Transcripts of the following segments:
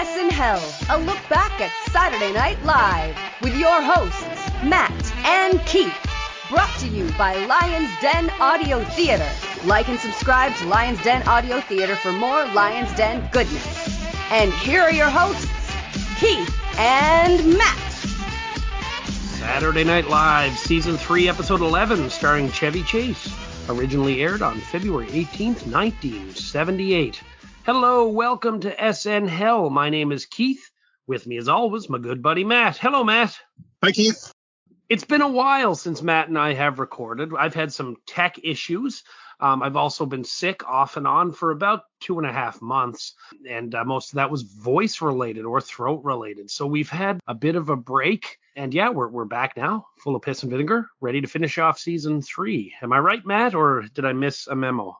SNHell, a look back at Saturday Night Live with your hosts, Matt and Keith. Brought to you by Lion's Den Audio Theater. Like and subscribe to Lion's Den Audio Theater for more Lion's Den goodness. And here are your hosts, Keith and Matt. Saturday Night Live, Season 3, Episode 11, starring Chevy Chase. Originally aired on February 18th, 1978. Hello, welcome to SNHell. My name is Keith. With me, as always, my good buddy Matt. Hello, Matt. Hi, Keith. It's been a while since Matt and I have recorded. I've had some tech issues. I've also been sick off and on for about 2.5 months, and most of that was voice-related or throat-related. So we've had a bit of a break, and yeah, we're back now, full of piss and vinegar, ready to finish off Season 3. Am I right, Matt, or did I miss a memo?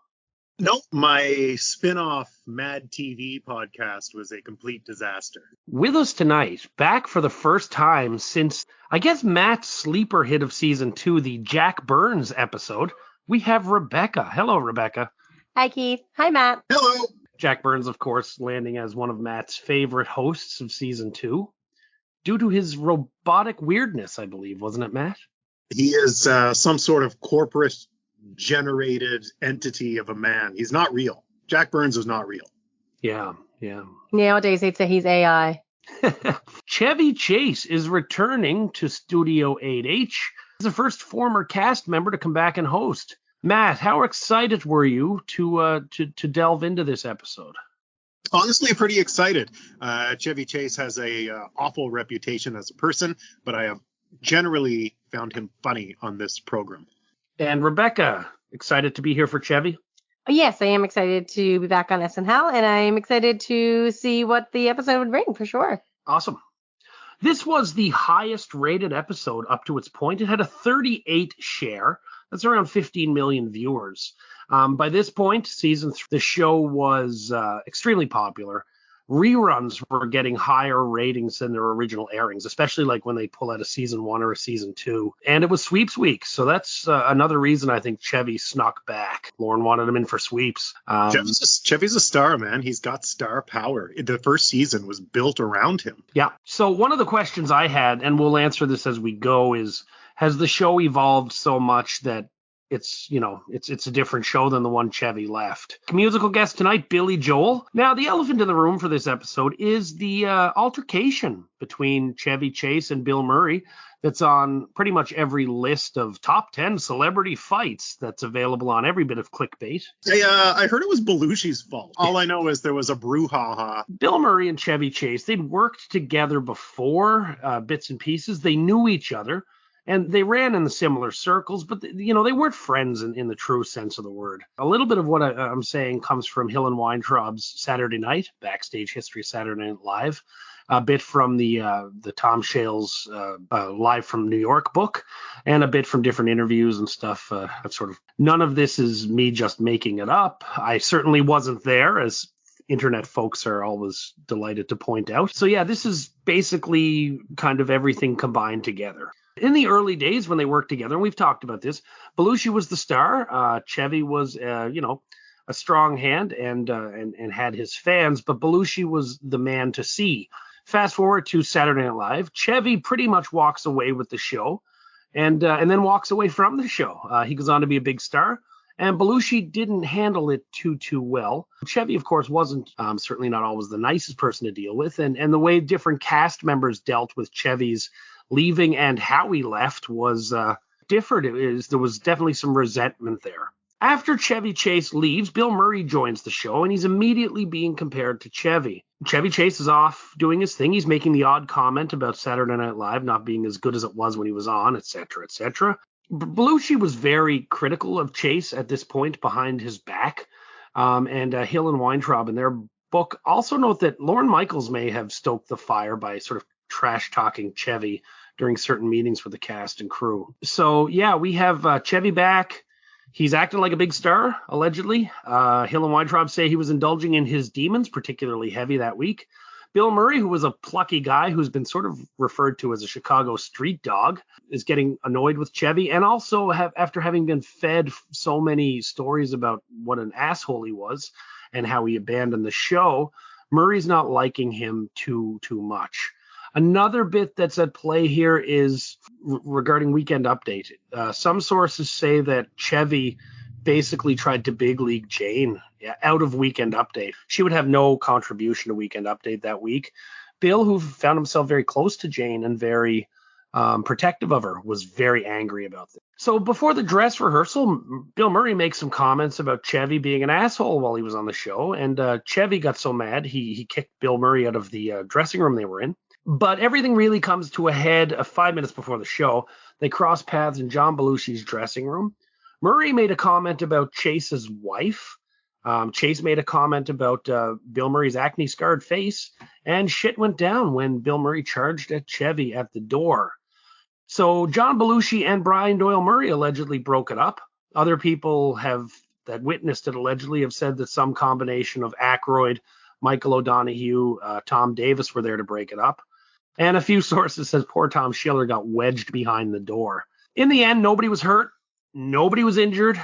Nope, my spin-off Mad TV podcast was a complete disaster. With us tonight, back for the first time since, I guess, Matt's sleeper hit of Season 2, the Jack Burns episode, we have Rebecca. Hello, Rebecca. Hi, Keith. Hi, Matt. Hello. Jack Burns, of course, landing as one of Matt's favorite hosts of Season 2, due to his robotic weirdness, I believe, wasn't it, Matt? He is some sort of corporate generated entity of a man. He's not real. Jack Burns is not real. Yeah. Nowadays, they'd say he's AI. Chevy Chase is returning to Studio 8H as the first former cast member to come back and host. Matt, how excited were you to delve into this episode? Honestly, pretty excited. Chevy Chase has a awful reputation as a person, but I have generally found him funny on this program. And Rebecca, excited to be here for Chevy? Yes, I am excited to be back on SNHell, and I'm excited to see what the episode would bring, for sure. Awesome. This was the highest rated episode up to its point. It had a 38 share. That's around 15 million viewers. By this point, Season 3, the show was extremely popular. Reruns were getting higher ratings than their original airings, especially like when they pull out a Season 1 or a Season 2. And it was sweeps week, so that's another reason I think Chevy snuck back. Lauren wanted him in for sweeps. Chevy's a star, man. He's got star power. The first season was built around him. Yeah. So one of the questions I had, and we'll answer this as we go, is has the show evolved so much that it's a different show than the one Chevy left? Musical guest tonight, Billy Joel. Now, the elephant in the room for this episode is the altercation between Chevy Chase and Bill Murray that's on pretty much every list of top 10 celebrity fights that's available on every bit of clickbait. I heard it was Belushi's fault. All I know is there was a brouhaha. Bill Murray and Chevy Chase, they'd worked together before, bits and pieces. They knew each other. And they ran in the similar circles, but, they weren't friends in the true sense of the word. A little bit of what I'm saying comes from Hill and Weintraub's Saturday Night, Backstage History Saturday Night Live, a bit from the Tom Shales Live from New York book, and a bit from different interviews and stuff. None of this is me just making it up. I certainly wasn't there, as internet folks are always delighted to point out. So yeah, this is basically kind of everything combined together. In the early days when they worked together, and we've talked about this, Belushi was the star. Chevy was, a strong hand and had his fans, but Belushi was the man to see. Fast forward to Saturday Night Live, Chevy pretty much walks away with the show, and then walks away from the show. He goes on to be a big star, and Belushi didn't handle it too well. Chevy, of course, wasn't certainly not always the nicest person to deal with, and the way different cast members dealt with Chevy's leaving and how he left was different. There was definitely some resentment there. After Chevy Chase leaves, Bill Murray joins the show, and he's immediately being compared to Chevy. Chevy Chase is off doing his thing. He's making the odd comment about Saturday Night Live not being as good as it was when he was on, etc., etc. Belushi was very critical of Chase at this point behind his back, and Hill and Weintraub in their book also note that Lorne Michaels may have stoked the fire by sort of trash-talking Chevy during certain meetings with the cast and crew. So, yeah, we have Chevy back. He's acting like a big star, allegedly. Hill and Weintraub say he was indulging in his demons, particularly heavy that week. Bill Murray, who was a plucky guy who's been sort of referred to as a Chicago street dog, is getting annoyed with Chevy. And also, after having been fed so many stories about what an asshole he was and how he abandoned the show, Murray's not liking him too much. Another bit that's at play here is regarding Weekend Update. Some sources say that Chevy basically tried to big league Jane out of Weekend Update. She would have no contribution to Weekend Update that week. Bill, who found himself very close to Jane and very protective of her, was very angry about this. So before the dress rehearsal, Bill Murray makes some comments about Chevy being an asshole while he was on the show, and Chevy got so mad he kicked Bill Murray out of the dressing room they were in. But everything really comes to a head 5 minutes before the show. They cross paths in John Belushi's dressing room. Murray made a comment about Chase's wife. Chase made a comment about Bill Murray's acne-scarred face, and shit went down when Bill Murray charged at Chevy at the door. So John Belushi and Brian Doyle Murray allegedly broke it up. Other people that witnessed it allegedly have said that some combination of Aykroyd, Michael O'Donoghue, Tom Davis were there to break it up. And a few sources says poor Tom Schiller got wedged behind the door. In the end, nobody was hurt. Nobody was injured.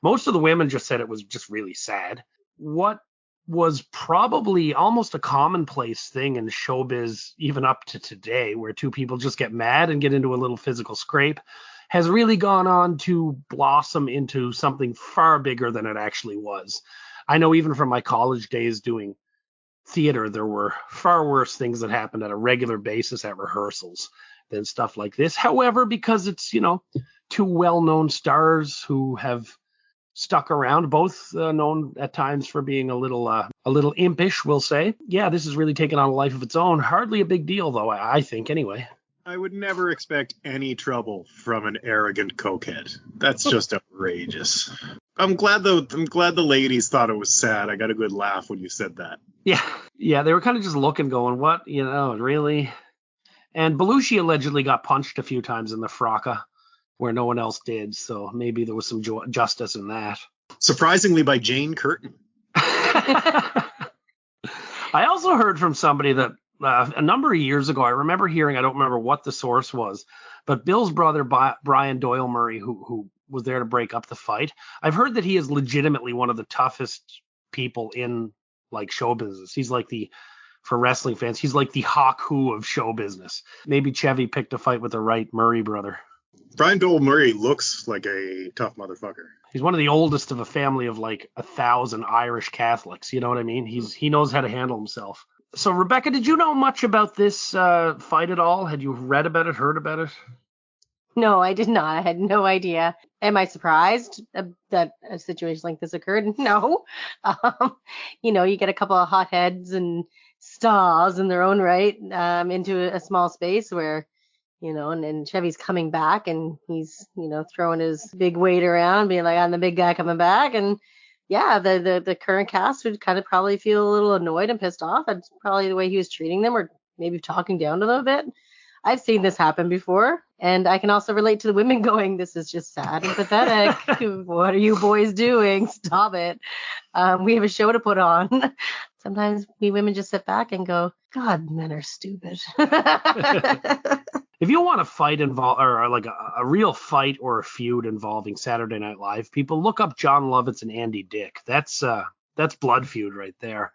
Most of the women just said it was just really sad. What was probably almost a commonplace thing in showbiz, even up to today, where two people just get mad and get into a little physical scrape, has really gone on to blossom into something far bigger than it actually was. I know even from my college days doing theater, there were far worse things that happened at a regular basis at rehearsals than stuff like this. However, because it's, two well-known stars who have stuck around, both known at times for being a little impish, we'll say. Yeah, this has really taken on a life of its own. Hardly a big deal, though, I think, anyway. I would never expect any trouble from an arrogant cokehead. That's just outrageous. I'm glad the ladies thought it was sad. I got a good laugh when you said that. Yeah, they were kind of just looking, going, what, really? And Belushi allegedly got punched a few times in the fracas where no one else did, so maybe there was some justice in that. Surprisingly, by Jane Curtin. I also heard from somebody that a number of years ago, I remember hearing, I don't remember what the source was, but Bill's brother, Brian Doyle Murray, who was there to break up the fight, I've heard that he is legitimately one of the toughest people in like show business. He's like for wrestling fans, he's like the Hawk Who of show business. Maybe Chevy picked a fight with the right Murray brother. Brian Doyle Murray looks like a tough motherfucker. He's one of the oldest of a family of like 1,000 Irish Catholics. You know what I mean? He knows how to handle himself. So, Rebecca, did you know much about this fight at all? Had you read about it, heard about it? No, I did not. I had no idea. Am I surprised that a situation like this occurred? No. You get a couple of hotheads and stars in their own right into a small space where, and Chevy's coming back and he's, throwing his big weight around, being like, I'm the big guy coming back. And yeah, the current cast would kind of probably feel a little annoyed and pissed off. That's probably the way he was treating them, or maybe talking down to them a bit. I've seen this happen before, and I can also relate to the women going, this is just sad and pathetic. What are you boys doing? Stop it. We have a show to put on. Sometimes we women just sit back and go, God, men are stupid. If you want a fight or like a real fight or a feud involving Saturday Night Live, people look up John Lovitz and Andy Dick. That's blood feud right there.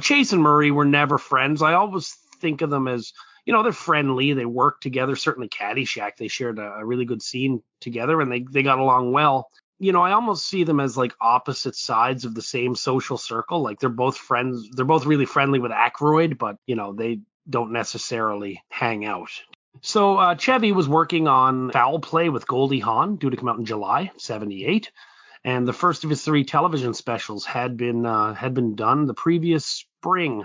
Chase and Murray were never friends. I always think of them as, they're friendly. They work together. Certainly Caddyshack, they shared a really good scene together, and they got along well. I almost see them as like opposite sides of the same social circle. Like they're both friends. They're both really friendly with Aykroyd, but, they don't necessarily hang out. So Chevy was working on Foul Play with Goldie Hawn, due to come out in July '78, and the first of his 3 television specials had been done the previous spring.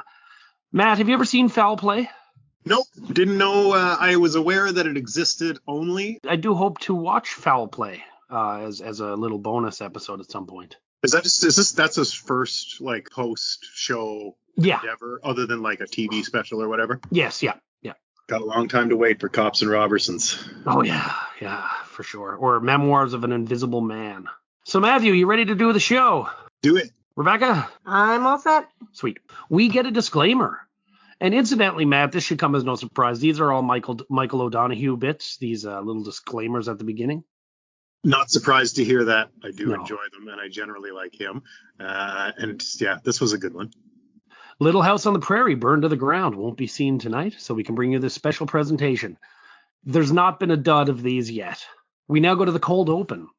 Matt, have you ever seen Foul Play? Nope, didn't know. I was aware that it existed only. I do hope to watch Foul Play as a little bonus episode at some point. That's his first like host show endeavor, other than like a TV special or whatever? Yes, yeah. Got a long time to wait for Cops and Robertsons. Oh, yeah, for sure. Or Memoirs of an Invisible Man. So, Matthew, you ready to do the show? Do it. Rebecca? I'm all set. Sweet. We get a disclaimer. And incidentally, Matt, this should come as no surprise. These are all Michael O'Donoghue bits, these little disclaimers at the beginning. Not surprised to hear that. I do enjoy them, and I generally like him. And, yeah, this was a good one. Little House on the Prairie burned to the ground. Won't be seen tonight, so we can bring you this special presentation. There's not been a dud of these yet. We now go to the cold open.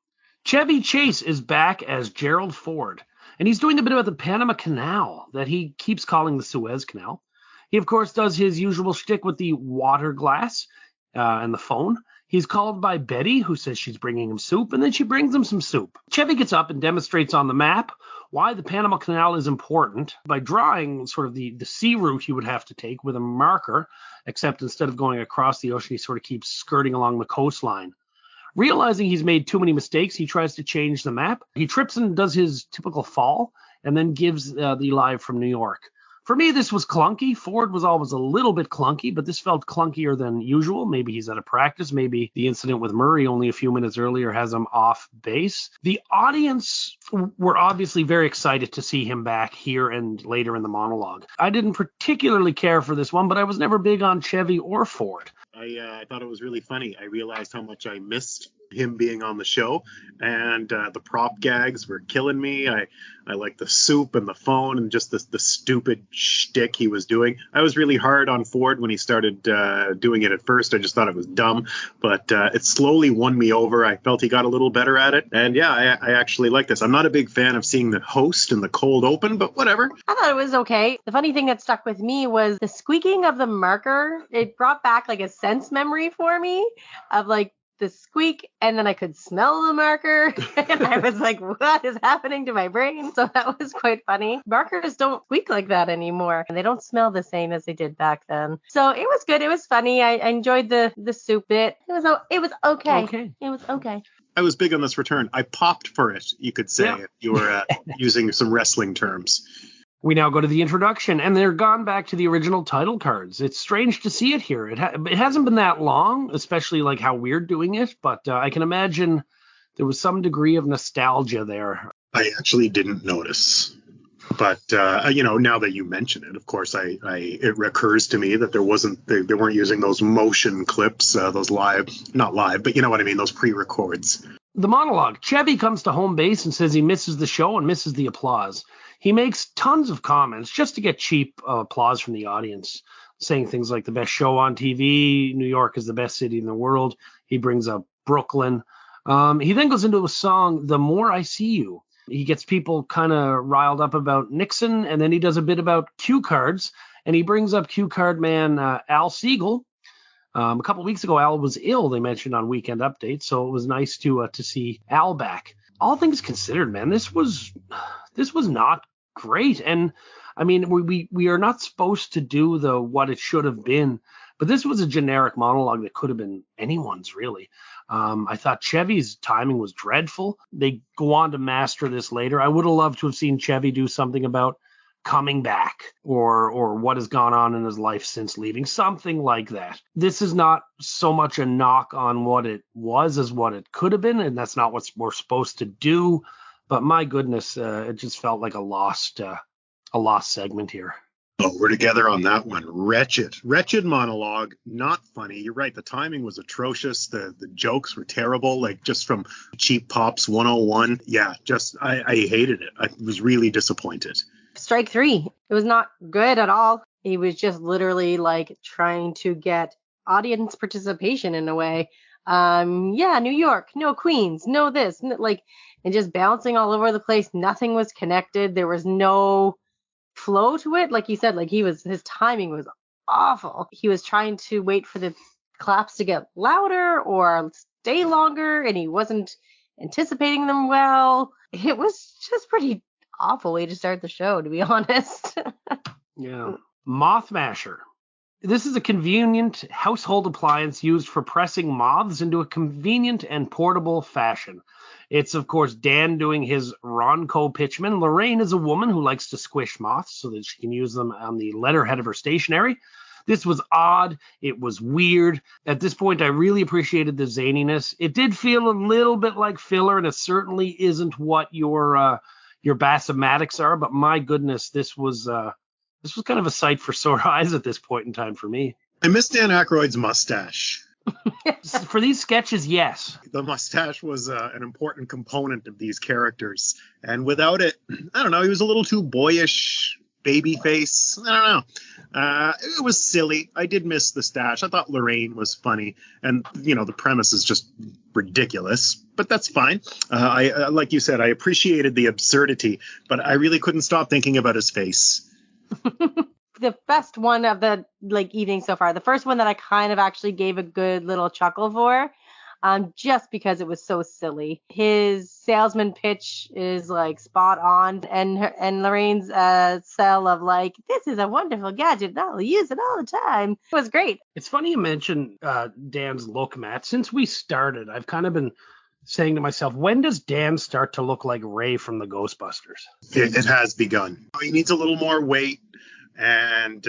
Chevy Chase is back as Gerald Ford, and he's doing a bit about the Panama Canal that he keeps calling the Suez Canal. He, of course, does his usual shtick with the water glass and the phone. He's called by Betty, who says she's bringing him soup, and then she brings him some soup. Chevy gets up and demonstrates on the map why the Panama Canal is important by drawing sort of the sea route he would have to take with a marker, except instead of going across the ocean, he sort of keeps skirting along the coastline. Realizing he's made too many mistakes, he tries to change the map. He trips and does his typical fall, and then gives the live from New York. For me, this was clunky. Ford was always a little bit clunky, but this felt clunkier than usual. Maybe he's out of practice. Maybe the incident with Murray only a few minutes earlier has him off base. The audience were obviously very excited to see him back here and later in the monologue. I didn't particularly care for this one, but I was never big on Chevy or Ford. I thought it was really funny. I realized how much I missed him being on the show, and the prop gags were killing me. I liked the soup and the phone and just the stupid shtick he was doing. I was really hard on Ford when he started doing it at first. I just thought it was dumb, but it slowly won me over. I felt he got a little better at it, and yeah, I actually like this. I'm not a big fan of seeing the host in the cold open, but whatever. I thought it was okay. The funny thing that stuck with me was the squeaking of the marker. It brought back like a sense memory for me of like the squeak, and then I could smell the marker, and I was like, what is happening to my brain? So that was quite funny. Markers don't squeak like that anymore, and they don't smell the same as they did back then. So it was good. It was funny. I enjoyed the soup bit. It was okay. It was okay. I was big on this return. I popped for it, you could say, if you were using some wrestling terms. We now go to the introduction, and they're gone back to the original title cards. It's strange to see it here. It hasn't been that long, especially like how we're doing it, but I can imagine there was some degree of nostalgia there. I actually didn't notice. But, now that you mention it, of course, it recurs to me that they weren't using those motion clips, those not live, but you know what I mean, those pre-records. The monologue. Chevy comes to home base and says he misses the show and misses the applause. He makes tons of comments just to get cheap applause from the audience, saying things like the best show on TV, New York is the best city in the world. He brings up Brooklyn. He then goes into a song, The More I See You. He gets people kind of riled up about Nixon, and then he does a bit about cue cards, and he brings up cue card man Al Siegel. A couple weeks ago, Al was ill, they mentioned on Weekend Update, so it was nice to see Al back. All things considered, man, this was not great. And I mean, we are not supposed to do the what it should have been, but this was a generic monologue that could have been anyone's, really. I thought Chevy's timing was dreadful. They go on to master this later. I would have loved to have seen Chevy do something about coming back or what has gone on in his life since leaving, something like that. This is not so much a knock on what it was as what it could have been, and that's not what we're supposed to do. But my goodness, it just felt like a lost segment here. Oh, we're together on that one. Wretched monologue, not funny. You're right. The timing was atrocious. The jokes were terrible, like just from Cheap Pops 101. Yeah, I hated it. I was really disappointed. Strike 3. It was not good at all. He was just literally like trying to get audience participation in a way. New York, no Queens, no this, and just bouncing all over the place. Nothing was connected. There was no flow to it. Like you said, his timing was awful. He was trying to wait for the claps to get louder or stay longer, and he wasn't anticipating them well. It was just pretty awful way to start the show, to be honest. Yeah. Moth Masher. This is a convenient household appliance used for pressing moths into a convenient and portable fashion. It's, of course, Dan doing his Ronco pitchman. Laraine is a woman who likes to squish moths so that she can use them on the letterhead of her stationery. This was odd. It was weird. At this point, I really appreciated the zaniness. It did feel a little bit like filler, and it certainly isn't what your bassomatics are. But my goodness, this was kind of a sight for sore eyes at this point in time for me. I miss Dan Aykroyd's mustache. For these sketches, yes. The mustache was an important component of these characters. And without it, I don't know, he was a little too boyish, baby face. I don't know. It was silly. I did miss the stash. I thought Laraine was funny. And, the premise is just ridiculous. But that's fine. I like you said, I appreciated the absurdity. But I really couldn't stop thinking about his face. The best one of the evening so far, the first one that I kind of actually gave a good little chuckle for, just because it was so silly. His salesman pitch is spot on, and Lorraine's sell of this is a wonderful gadget, and I'll use it all the time. It was great. It's funny you mentioned Dan's look, Matt. Since we started, I've kind of been saying to myself, when does Dan start to look like Ray from the Ghostbusters? It has begun. He needs a little more weight. And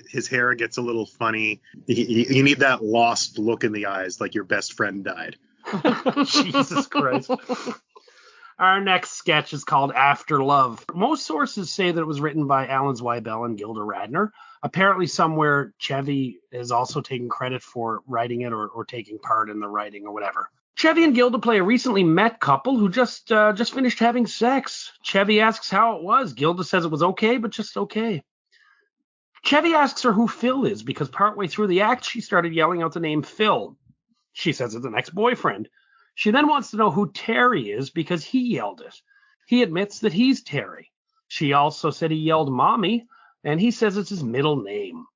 his hair gets a little funny. You need that lost look in the eyes, like your best friend died. Jesus Christ. Our next sketch is called After Love. Most sources say that it was written by Alan Zweibel and Gilda Radner. Apparently somewhere Chevy is also taking credit for writing it or taking part in the writing or whatever. Chevy and Gilda play a recently met couple who just finished having sex. Chevy asks how it was. Gilda says it was okay, but just okay. Chevy asks her who Phil is because partway through the act, she started yelling out the name Phil. She says it's an ex-boyfriend. She then wants to know who Terry is because he yelled it. He admits that he's Terry. She also said he yelled mommy, and he says it's his middle name.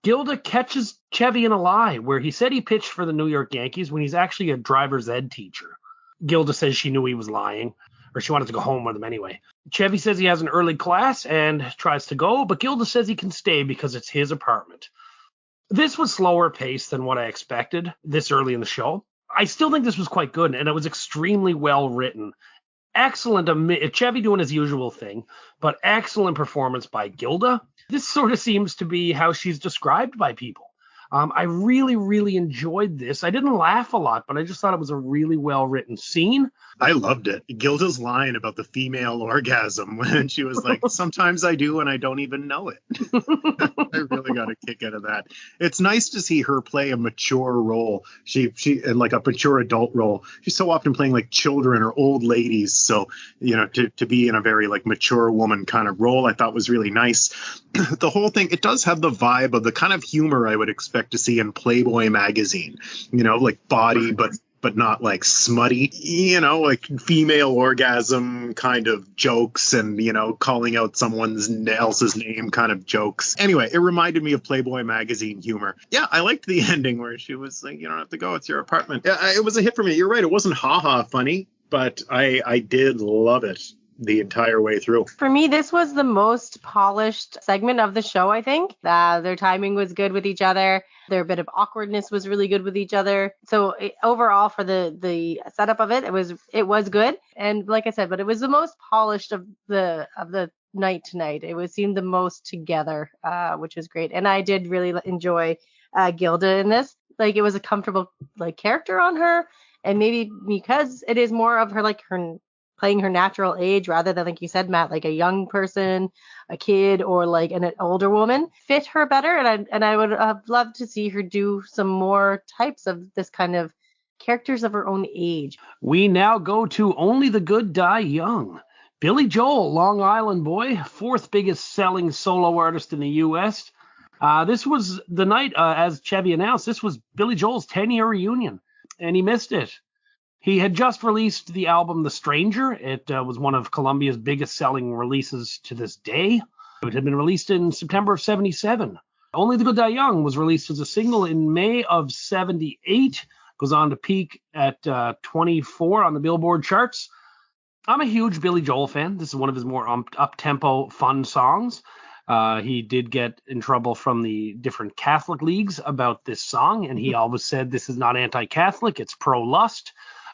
Gilda catches Chevy in a lie where he said he pitched for the New York Yankees when he's actually a driver's ed teacher. Gilda says she knew he was lying, or she wanted to go home with him anyway. Chevy says he has an early class and tries to go, but Gilda says he can stay because it's his apartment. This was slower paced than what I expected this early in the show. I still think this was quite good, and it was extremely well written. Excellent, Chevy doing his usual thing, but excellent performance by Gilda. This sort of seems to be how she's described by people. I really, really enjoyed this. I didn't laugh a lot, but I just thought it was a really well-written scene. I loved it. Gilda's line about the female orgasm when she was like, sometimes I do and I don't even know it. I really got a kick out of that. It's nice to see her play a mature role. She and a mature adult role. She's so often playing children or old ladies. So, to be in a very mature woman kind of role, I thought was really nice. The whole thing, it does have the vibe of the kind of humor I would expect to see in Playboy magazine, body, but not smutty, female orgasm kind of jokes and, calling out someone's else's name kind of jokes. Anyway, it reminded me of Playboy magazine humor. Yeah, I liked the ending where she was like, you don't have to go, it's your apartment. Yeah, it was a hit for me. You're right. It wasn't haha funny, but I did love it the entire way through. For me, this was the most polished segment of the show, I think. Their timing was good with each other. Their bit of awkwardness was really good with each other. So overall, for the setup of it, it was good. And like I said, but it was the most polished of the night tonight. It seemed the most together, which was great. And I did really enjoy Gilda in this. It was a comfortable character on her, and maybe because it is more of her her playing her natural age rather than, like you said, Matt, a young person, a kid, or an older woman, fit her better. And I would have loved to see her do some more types of this kind of characters of her own age. We now go to Only the Good Die Young. Billy Joel, Long Island boy, fourth biggest selling solo artist in the U.S. This was the night, as Chevy announced, this was Billy Joel's 10-year reunion, and he missed it. He had just released the album The Stranger. It was one of Columbia's biggest selling releases to this day. It had been released in September of 77. Only the Good Die Young was released as a single in May of 78. Goes on to peak at 24 on the Billboard charts. I'm a huge Billy Joel fan. This is one of his more up-tempo, fun songs. He did get in trouble from the different Catholic leagues about this song, and he always said this is not anti-Catholic, it's pro-lust.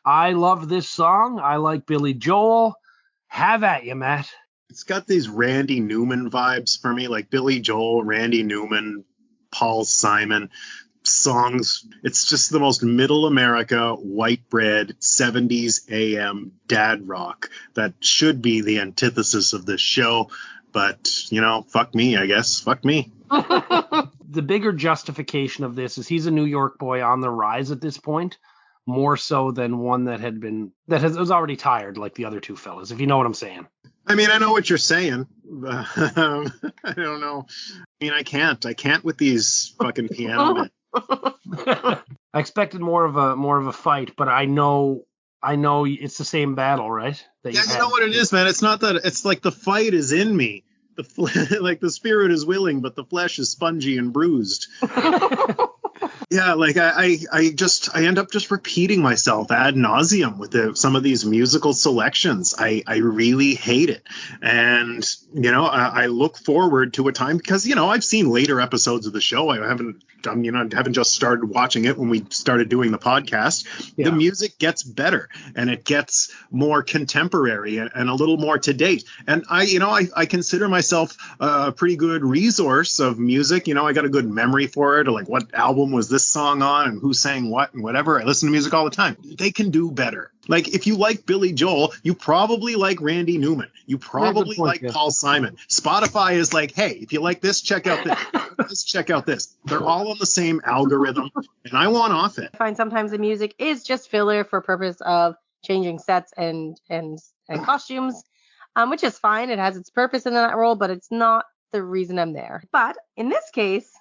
I love this song. I like Billy Joel. Have at you, Matt. It's got these Randy Newman vibes for me, Billy Joel, Randy Newman, Paul Simon songs. It's just the most middle America, white bread, 70s AM dad rock that should be the antithesis of this show. But, fuck me, I guess. Fuck me. The bigger justification of this is he's a New York boy on the rise at this point. More so than one that was already tired like the other two fellas, if you know what I'm saying. I mean, I know what you're saying. I don't know. I mean, I can't with these fucking piano men. I expected more of a fight, but I know it's the same battle, right? Yeah, you know what it is, man. It's not that. It's like the fight is in me. Like the spirit is willing, but the flesh is spongy and bruised. Yeah, like I end up just repeating myself ad nauseum with some of these musical selections. I really hate it, and I look forward to a time because I've seen later episodes of the show. I haven't just started watching it when we started doing the podcast. Yeah. The music gets better and it gets more contemporary and a little more to date. And I consider myself a pretty good resource of music. I got a good memory for it, or like what album was this song on and who sang what and whatever. I listen to music all the time. They can do better. Like if you like Billy Joel, you probably like Randy Newman. You probably like Paul Simon. Spotify is like, hey, if you like this, check out this. Check out this. They're all on the same algorithm, and I want off it. I find sometimes the music is just filler for purpose of changing sets and costumes, which is fine. It has its purpose in that role, but it's not the reason I'm there. But in this case,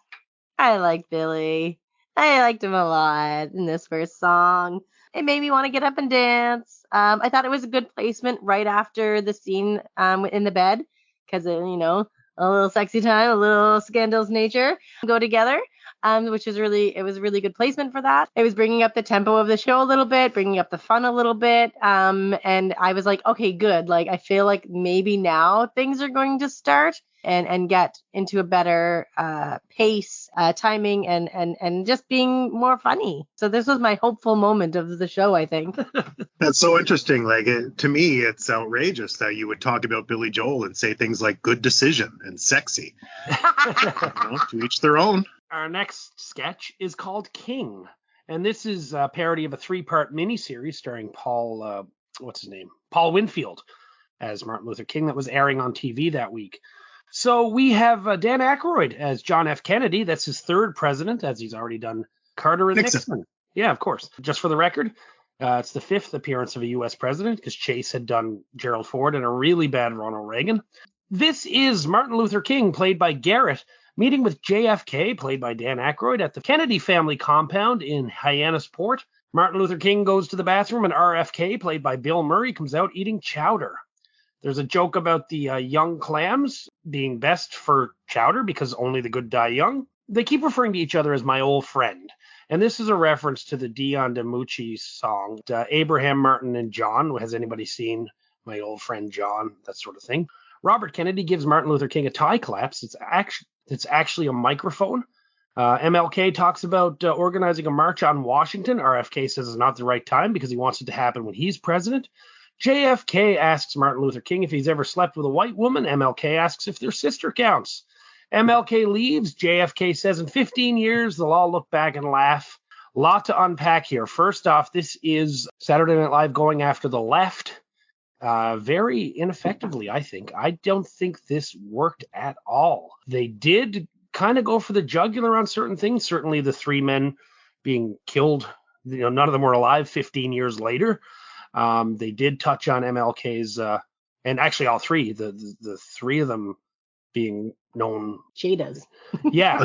I like Billy. I liked him a lot in this first song. It made me want to get up and dance. I thought it was a good placement right after the scene in the bed because, a little sexy time, a little scandalous nature go together, which was really good placement for that. It was bringing up the tempo of the show a little bit, bringing up the fun a little bit. And I was like, okay, good. Like, I feel like maybe now things are going to start and get into a better pace, timing, and just being more funny. So this was my hopeful moment of the show, I think. That's so interesting. Like, to me, it's outrageous that you would talk about Billy Joel and say things like good decision and sexy. To each their own. Our next sketch is called King. And this is a parody of a 3-part miniseries starring Paul Winfield as Martin Luther King that was airing on TV that week. So we have Dan Aykroyd as John F. Kennedy. That's his third president, as he's already done Carter and Nixon. Yeah, of course. Just for the record, it's the 5th appearance of a U.S. president because Chase had done Gerald Ford and a really bad Ronald Reagan. This is Martin Luther King, played by Garrett, meeting with JFK, played by Dan Aykroyd, at the Kennedy family compound in Hyannisport. Martin Luther King goes to the bathroom and RFK, played by Bill Murray, comes out eating chowder. There's a joke about the young clams being best for chowder because only the good die young. They keep referring to each other as my old friend. And this is a reference to the Dion DiMucci song, Abraham, Martin, and John. Has anybody seen My Old Friend John? That sort of thing. Robert Kennedy gives Martin Luther King a tie collapse. It's actually a microphone. MLK talks about organizing a march on Washington. RFK says it's not the right time because he wants it to happen when he's president. JFK asks Martin Luther King if he's ever slept with a white woman. MLK asks if their sister counts. MLK leaves. JFK says in 15 years, they'll all look back and laugh. A lot to unpack here. First off, this is Saturday Night Live going after the left very ineffectively, I think. I don't think this worked at all. They did kind of go for the jugular on certain things. Certainly the 3 men being killed, none of them were alive 15 years later. They did touch on MLK's, and actually all 3, the 3 of them being known Cheetahs. Yeah.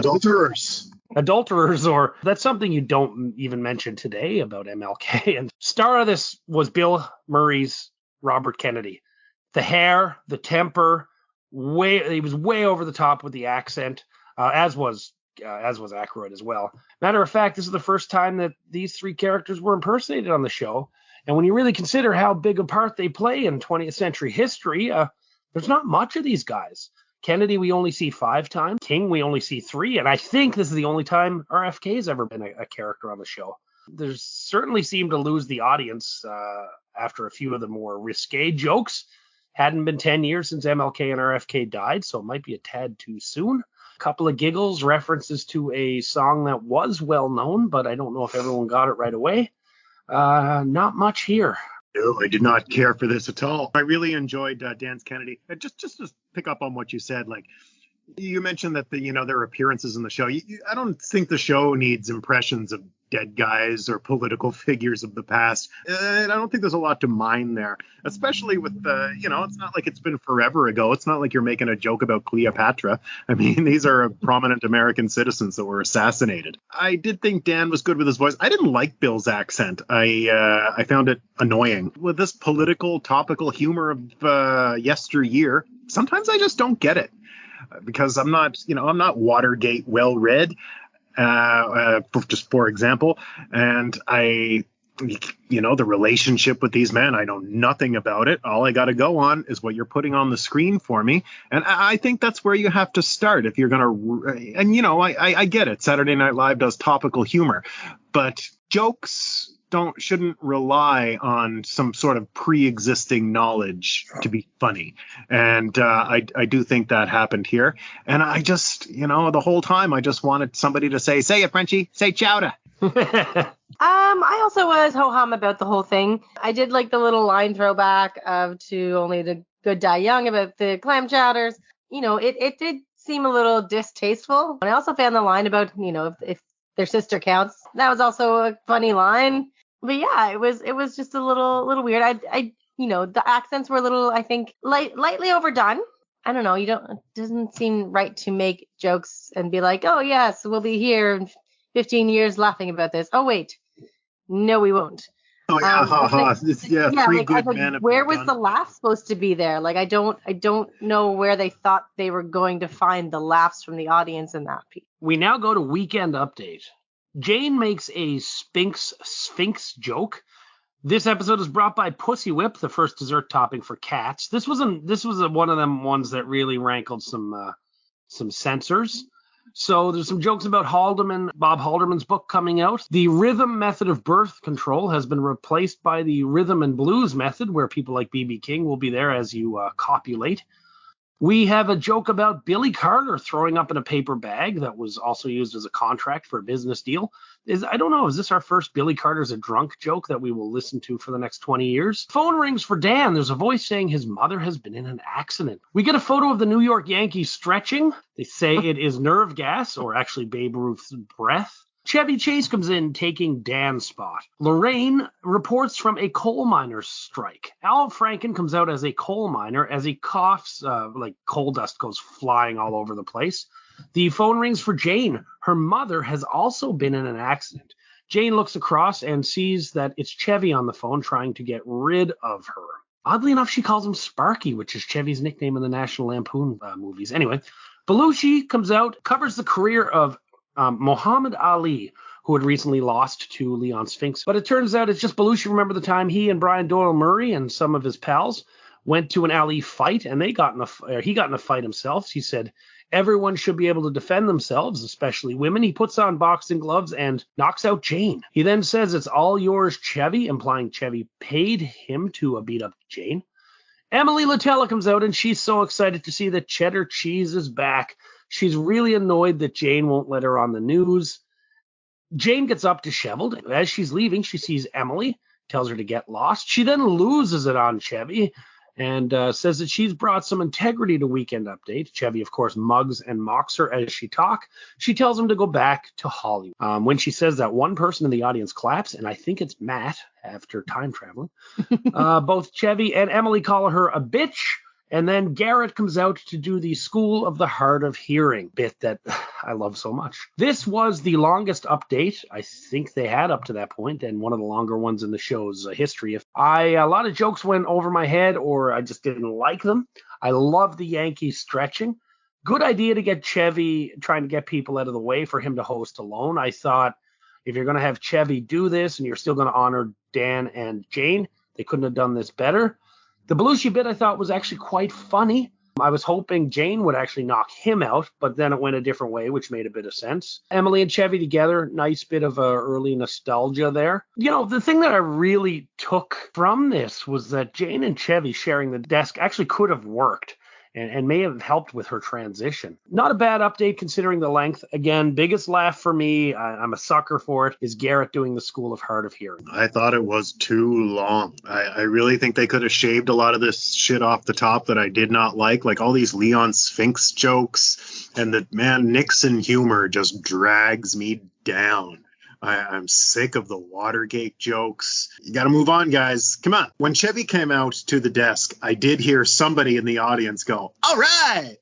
Adulterers, or that's something you don't even mention today about MLK. And star of this was Bill Murray's Robert Kennedy. The hair, the temper, he was way over the top with the accent, as was Aykroyd as well. Matter of fact, this is the first time that these 3 characters were impersonated on the show. And when you really consider how big a part they play in 20th century history, there's not much of these guys. Kennedy, we only see 5 times. King, we only see 3. And I think this is the only time RFK has ever been a character on the show. There's certainly seemed to lose the audience after a few of the more risque jokes. Hadn't been 10 years since MLK and RFK died, so it might be a tad too soon. A couple of giggles, references to a song that was well known, but I don't know if everyone got it right away. Not much here. No, I did not care for this at all. I really enjoyed Dan's Kennedy. Just to pick up on what you said, like you mentioned that there are appearances in the show. I don't think the show needs impressions of dead guys or political figures of the past. And I don't think there's a lot to mine there, especially with it's not like it's been forever ago. It's not like you're making a joke about Cleopatra. I mean, these are prominent American citizens that were assassinated. I did think Dan was good with his voice. I didn't like Bill's accent. I found it annoying. With this political, topical humor of yesteryear, sometimes I just don't get it. Because I'm not Watergate well read, just for example, and the relationship with these men, I know nothing about it. All I got to go on is what you're putting on the screen for me, and I think that's where you have to start if you're gonna. And I get it. Saturday Night Live does topical humor, but jokes shouldn't rely on some sort of pre-existing knowledge to be funny. And I do think that happened here. And I just, the whole time I just wanted somebody to say it, Frenchie, say chowder. I also was ho-hum about the whole thing. I did like the little line throwback to Only the Good Die Young about the clam chowders. It did seem a little distasteful. And I also found the line about, if their sister counts. That was also a funny line. But yeah, it was just a little weird. The accents were a little, I think, lightly overdone. I don't know. It doesn't seem right to make jokes and be like, oh yes, we'll be here in 15 years laughing about this. Oh wait, no, we won't. Oh yeah, three good men. Where was the laugh supposed to be there? Like I don't know where they thought they were going to find the laughs from the audience in that piece. We now go to Weekend Update. Jane makes a Sphinx joke. This episode is brought by Pussy Whip, the first dessert topping for cats. This was one of them ones that really rankled some censors. So there's some jokes about Bob Haldeman's book coming out. The rhythm method of birth control has been replaced by the rhythm and blues method, where people like B.B. King will be there as you copulate. We have a joke about Billy Carter throwing up in a paper bag that was also used as a contract for a business deal. I don't know, is this our first Billy Carter's a drunk joke that we will listen to for the next 20 years? Phone rings for Dan. There's a voice saying his mother has been in an accident. We get a photo of the New York Yankees stretching. They say it is nerve gas, or actually Babe Ruth's breath. Chevy Chase comes in taking Dan's spot. Laraine reports from a coal miner's strike. Al Franken comes out as a coal miner as he coughs, like coal dust goes flying all over the place. The phone rings for Jane. Her mother has also been in an accident. Jane looks across and sees that it's Chevy on the phone trying to get rid of her. Oddly enough, she calls him Sparky, which is Chevy's nickname in the National Lampoon movies. Anyway, Belushi comes out, covers the career of Muhammad Ali, who had recently lost to Leon Spinks. But it turns out it's just Belushi. Remember the time he and Brian Doyle Murray and some of his pals went to an Ali fight, and he got in a fight himself. He said everyone should be able to defend themselves, especially women. He puts on boxing gloves and knocks out Jane. He then says it's all yours, Chevy, implying Chevy paid him to beat up Jane. Emily Latella comes out, and she's so excited to see that cheddar cheese is back. She's really annoyed that Jane won't let her on the news. Jane gets up disheveled. As she's leaving, she sees Emily, tells her to get lost. She then loses it on Chevy and says that she's brought some integrity to Weekend Update. Chevy, of course, mugs and mocks her as she talks. She tells him to go back to Hollywood. When she says that, one person in the audience claps, and I think it's Matt after time traveling. Both Chevy and Emily call her a bitch. And then Garrett comes out to do the School of the Hard of Hearing bit that I love so much. This was the longest update I think they had up to that point, and one of the longer ones in the show's history. A lot of jokes went over my head, or I just didn't like them. I love the Yankees stretching. Good idea to get Chevy trying to get people out of the way for him to host alone. I thought if you're going to have Chevy do this and you're still going to honor Dan and Jane, they couldn't have done this better. The Belushi bit I thought was actually quite funny. I was hoping Jane would actually knock him out, but then it went a different way, which made a bit of sense. Emily and Chevy together, nice bit of early nostalgia there. The thing that I really took from this was that Jane and Chevy sharing the desk actually could have worked and may have helped with her transition. Not a bad update considering the length. Again, biggest laugh for me, I'm a sucker for it, is Garrett doing the School of Hard of Hearing. I thought it was too long. I really think they could have shaved a lot of this shit off the top that I did not like all these Leon Sphinx jokes, and Nixon humor just drags me down. I'm sick of the Watergate jokes. You got to move on, guys. Come on. When Chevy came out to the desk, I did hear somebody in the audience go, all right.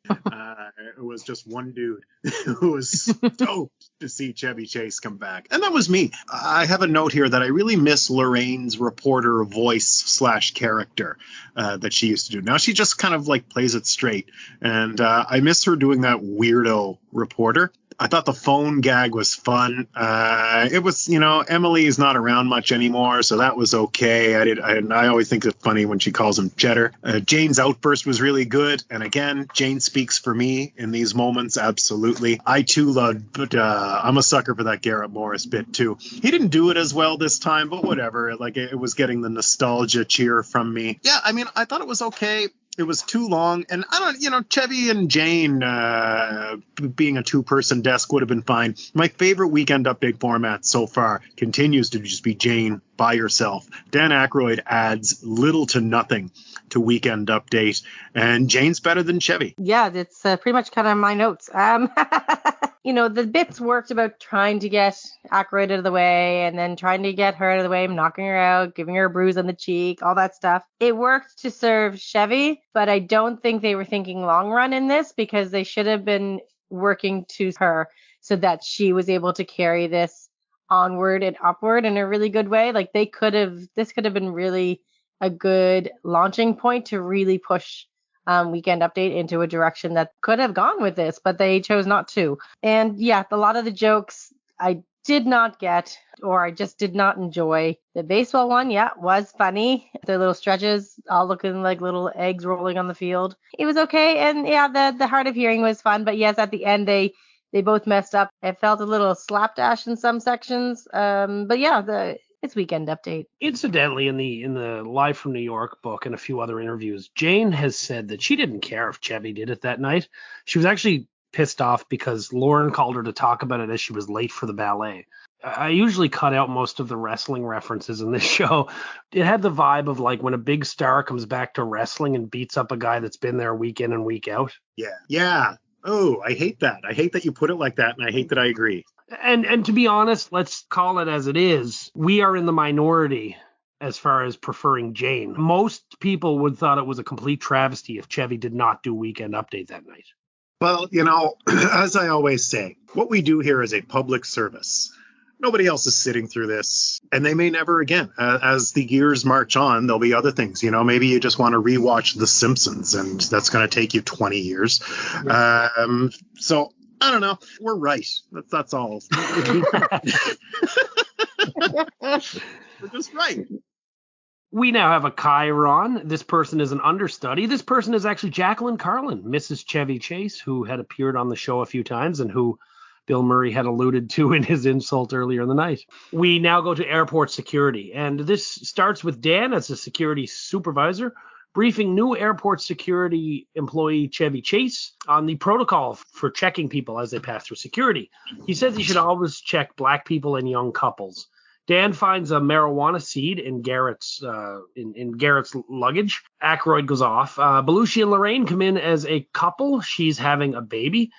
It was just one dude who was stoked to see Chevy Chase come back. And that was me. I have a note here that I really miss Laraine's reporter voice / character that she used to do. Now she just kind of like plays it straight. And I miss her doing that weirdo reporter. I thought the phone gag was fun. It was, Emily is not around much anymore, so that was okay. I always think it's funny when she calls him Cheddar. Jane's outburst was really good. And again, Jane speaks for me in these moments. Absolutely. I too loved, but I'm a sucker for that Garrett Morris bit too. He didn't do it as well this time, but whatever. Like it was getting the nostalgia cheer from me. Yeah, I mean, I thought it was okay. It was too long, and Chevy and Jane being a two-person desk would have been fine. My favorite Weekend Update format so far continues to just be Jane by herself. Dan Aykroyd adds little to nothing to Weekend Update, and Jane's better than Chevy. Yeah, that's pretty much kind of my notes. The bits worked about trying to get Aykroyd out of the way and then trying to get her out of the way, knocking her out, giving her a bruise on the cheek, all that stuff. It worked to serve Chevy, but I don't think they were thinking long run in this because they should have been working to her so that she was able to carry this onward and upward in a really good way. Like this could have been really a good launching point to really push Weekend Update into a direction that could have gone with this, but they chose not to. And yeah, a lot of the jokes I did not get, or I just did not enjoy. The baseball one, yeah, was funny. The little stretches, all looking like little eggs rolling on the field. It was okay. And yeah, the hard of hearing was fun. But yes, at the end, they both messed up. It felt a little slapdash in some sections. But yeah, it's Weekend Update. Incidentally, in the Live from New York book and a few other interviews, Jane has said that she didn't care if Chevy did it that night. She was actually pissed off because Lauren called her to talk about it as she was late for the ballet. I usually cut out most of the wrestling references in this show. It had the vibe of like when a big star comes back to wrestling and beats up a guy that's been there week in and week out. Yeah. Oh, I hate that. I hate that you put it like that, and I hate that I agree. And to be honest, let's call it as it is. We are in the minority as far as preferring Jane. Most people would thought it was a complete travesty if Chevy did not do Weekend Update that night. Well, as I always say, what we do here is a public service. Nobody else is sitting through this, and they may never again. As the years march on, there'll be other things. Maybe you just want to rewatch The Simpsons, and that's going to take you 20 years. So I don't know. We're right. That's all. We're just right. We now have a Chiron. This person is an understudy. This person is actually Jacqueline Carlin, Mrs. Chevy Chase, who had appeared on the show a few times and who Bill Murray had alluded to in his insult earlier in the night. We now go to airport security, and this starts with Dan as a security supervisor, briefing new airport security employee Chevy Chase on the protocol for checking people as they pass through security. He says he should always check black people and young couples. Dan finds a marijuana seed in Garrett's luggage. Aykroyd goes off. Belushi and Laraine come in as a couple. She's having a baby.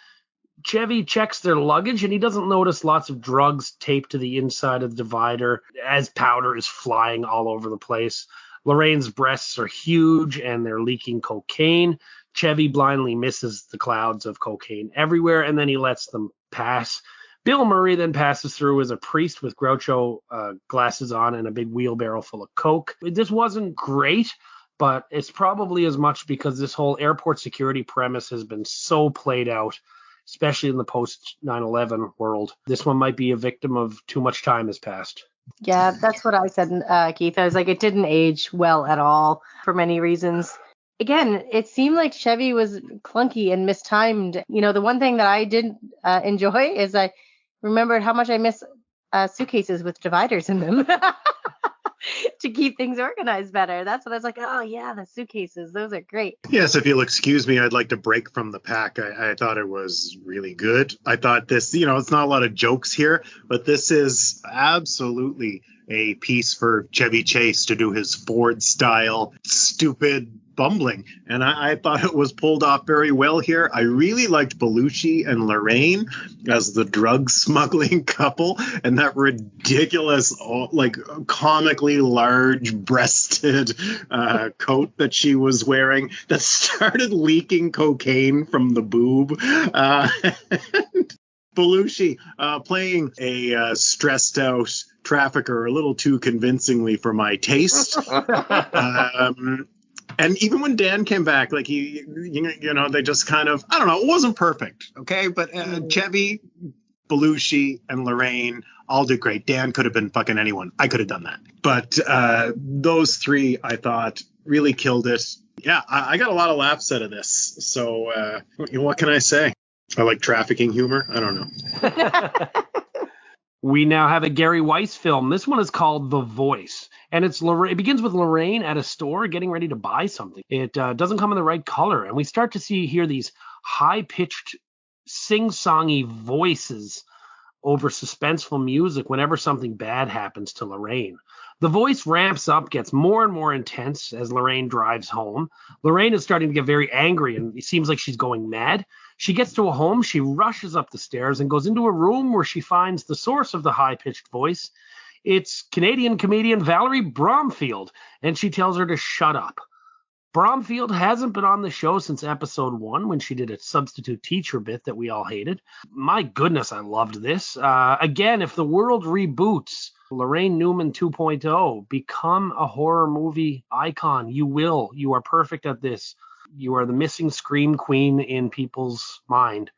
Chevy checks their luggage, and he doesn't notice lots of drugs taped to the inside of the divider as powder is flying all over the place. Lorraine's breasts are huge, and they're leaking cocaine. Chevy blindly misses the clouds of cocaine everywhere, and then he lets them pass. Bill Murray then passes through as a priest with Groucho glasses on and a big wheelbarrow full of coke. This wasn't great, but it's probably as much because this whole airport security premise has been so played out, especially in the post 9/11 world. This one might be a victim of too much time has passed. Yeah, that's what I said, Keith. I was like, it didn't age well at all for many reasons. Again, it seemed like Chevy was clunky and mistimed. The one thing that I did enjoy is I remembered how much I miss suitcases with dividers in them to keep things organized better. That's what I was like, oh yeah, the suitcases, those are great. Yes, if you'll excuse me, I'd like to break from the pack. I thought it was really good. I thought this, it's not a lot of jokes here, but this is absolutely a piece for Chevy Chase to do his Ford style, stupid, bumbling, and I thought it was pulled off very well here. I really liked Belushi and Laraine as the drug smuggling couple, and that ridiculous, like comically large-breasted coat that she was wearing that started leaking cocaine from the boob. Belushi playing a stressed out trafficker a little too convincingly for my taste. And even when Dan came back, like they just kind of, I don't know, it wasn't perfect, okay? But Chevy, Belushi, and Laraine all did great. Dan could have been fucking anyone. I could have done that. But those three, I thought, really killed it. Yeah, I got a lot of laughs out of this. So what can I say? I like trafficking humor. I don't know. We now have a Gary Weis film. This one is called The Voice. And it begins with Laraine at a store getting ready to buy something. It doesn't come in the right color. And we start to hear these high-pitched, sing-songy voices over suspenseful music whenever something bad happens to Laraine. The voice ramps up, gets more and more intense as Laraine drives home. Laraine is starting to get very angry, and it seems like she's going mad. She gets to a home, she rushes up the stairs and goes into a room where she finds the source of the high-pitched voice. It's Canadian comedian Valerie Bromfield, and she tells her to shut up. Bromfield hasn't been on the show since episode 1 when she did a substitute teacher bit that we all hated. My goodness, I loved this. Again, if the world reboots Laraine Newman 2.0, become a horror movie icon. You will. You are perfect at this. You are the missing scream queen in people's mind.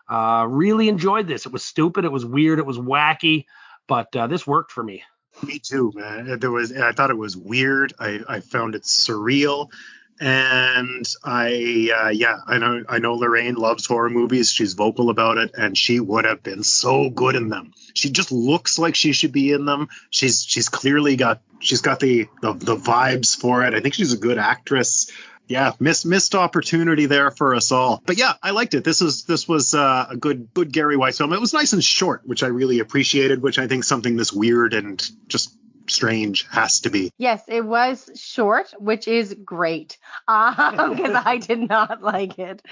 Really enjoyed this. It was stupid. It was weird. It was wacky. But this worked for me. Me too, man. I thought it was weird. I found it surreal. And I know Laraine loves horror movies. She's vocal about it, and she would have been so good in them. She just looks like she should be in them. She's clearly got the vibes for it. I think she's a good actress. Yeah, missed opportunity there for us all. But yeah, I liked it. This was a good Gary Weis film. It was nice and short, which I really appreciated, which I think something this weird and just strange has to be. Yes, it was short, which is great, because I did not like it.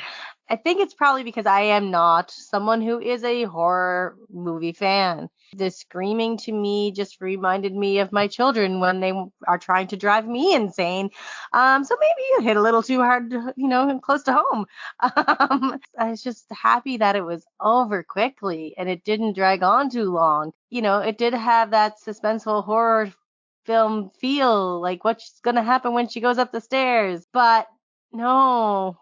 I think it's probably because I am not someone who is a horror movie fan. The screaming to me just reminded me of my children when they are trying to drive me insane. So maybe you hit a little too hard, close to home. I was just happy that it was over quickly and it didn't drag on too long. It did have that suspenseful horror film feel, like what's going to happen when she goes up the stairs. But no,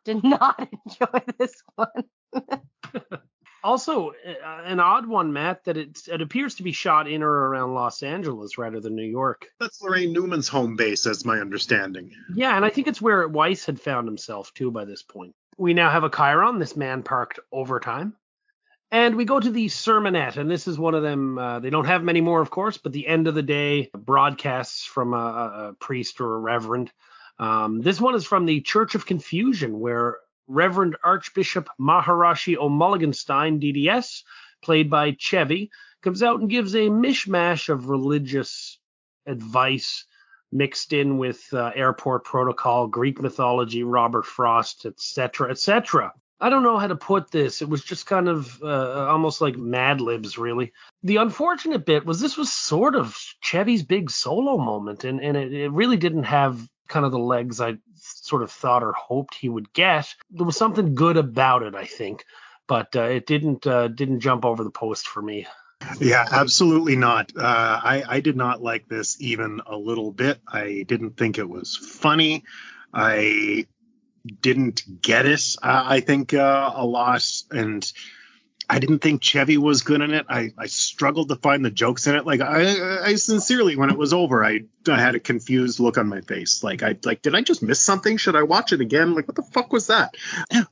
did not enjoy this one. Also, an odd one, Matt, that it appears to be shot in or around Los Angeles rather than New York. That's Laraine Newman's home base, that's my understanding. Yeah, and I think it's where Weis had found himself, too, by this point. We now have a Chiron, this man parked overtime. And we go to the Sermonette, and this is one of them. They don't have many more, of course, but the end of the day broadcasts from a priest or a reverend. This one is from the Church of Confusion, where Reverend Archbishop Maharashi O'Mulliganstein, DDS, played by Chevy, comes out and gives a mishmash of religious advice mixed in with airport protocol, Greek mythology, Robert Frost, etc., etc. I don't know how to put this. It was just kind of almost like Mad Libs, really. The unfortunate bit was this was sort of Chevy's big solo moment, and it really didn't have kind of the legs I sort of thought or hoped he would get. There was something good about it, I think, but it didn't jump over the post for me. Yeah, absolutely not. I did not like this even a little bit. I didn't think it was funny. I didn't get it, I think, a lot. And I didn't think Chevy was good in it. I struggled to find the jokes in it. Like, I sincerely, when it was over, I had a confused look on my face. Did I just miss something? Should I watch it again? Like, what the fuck was that?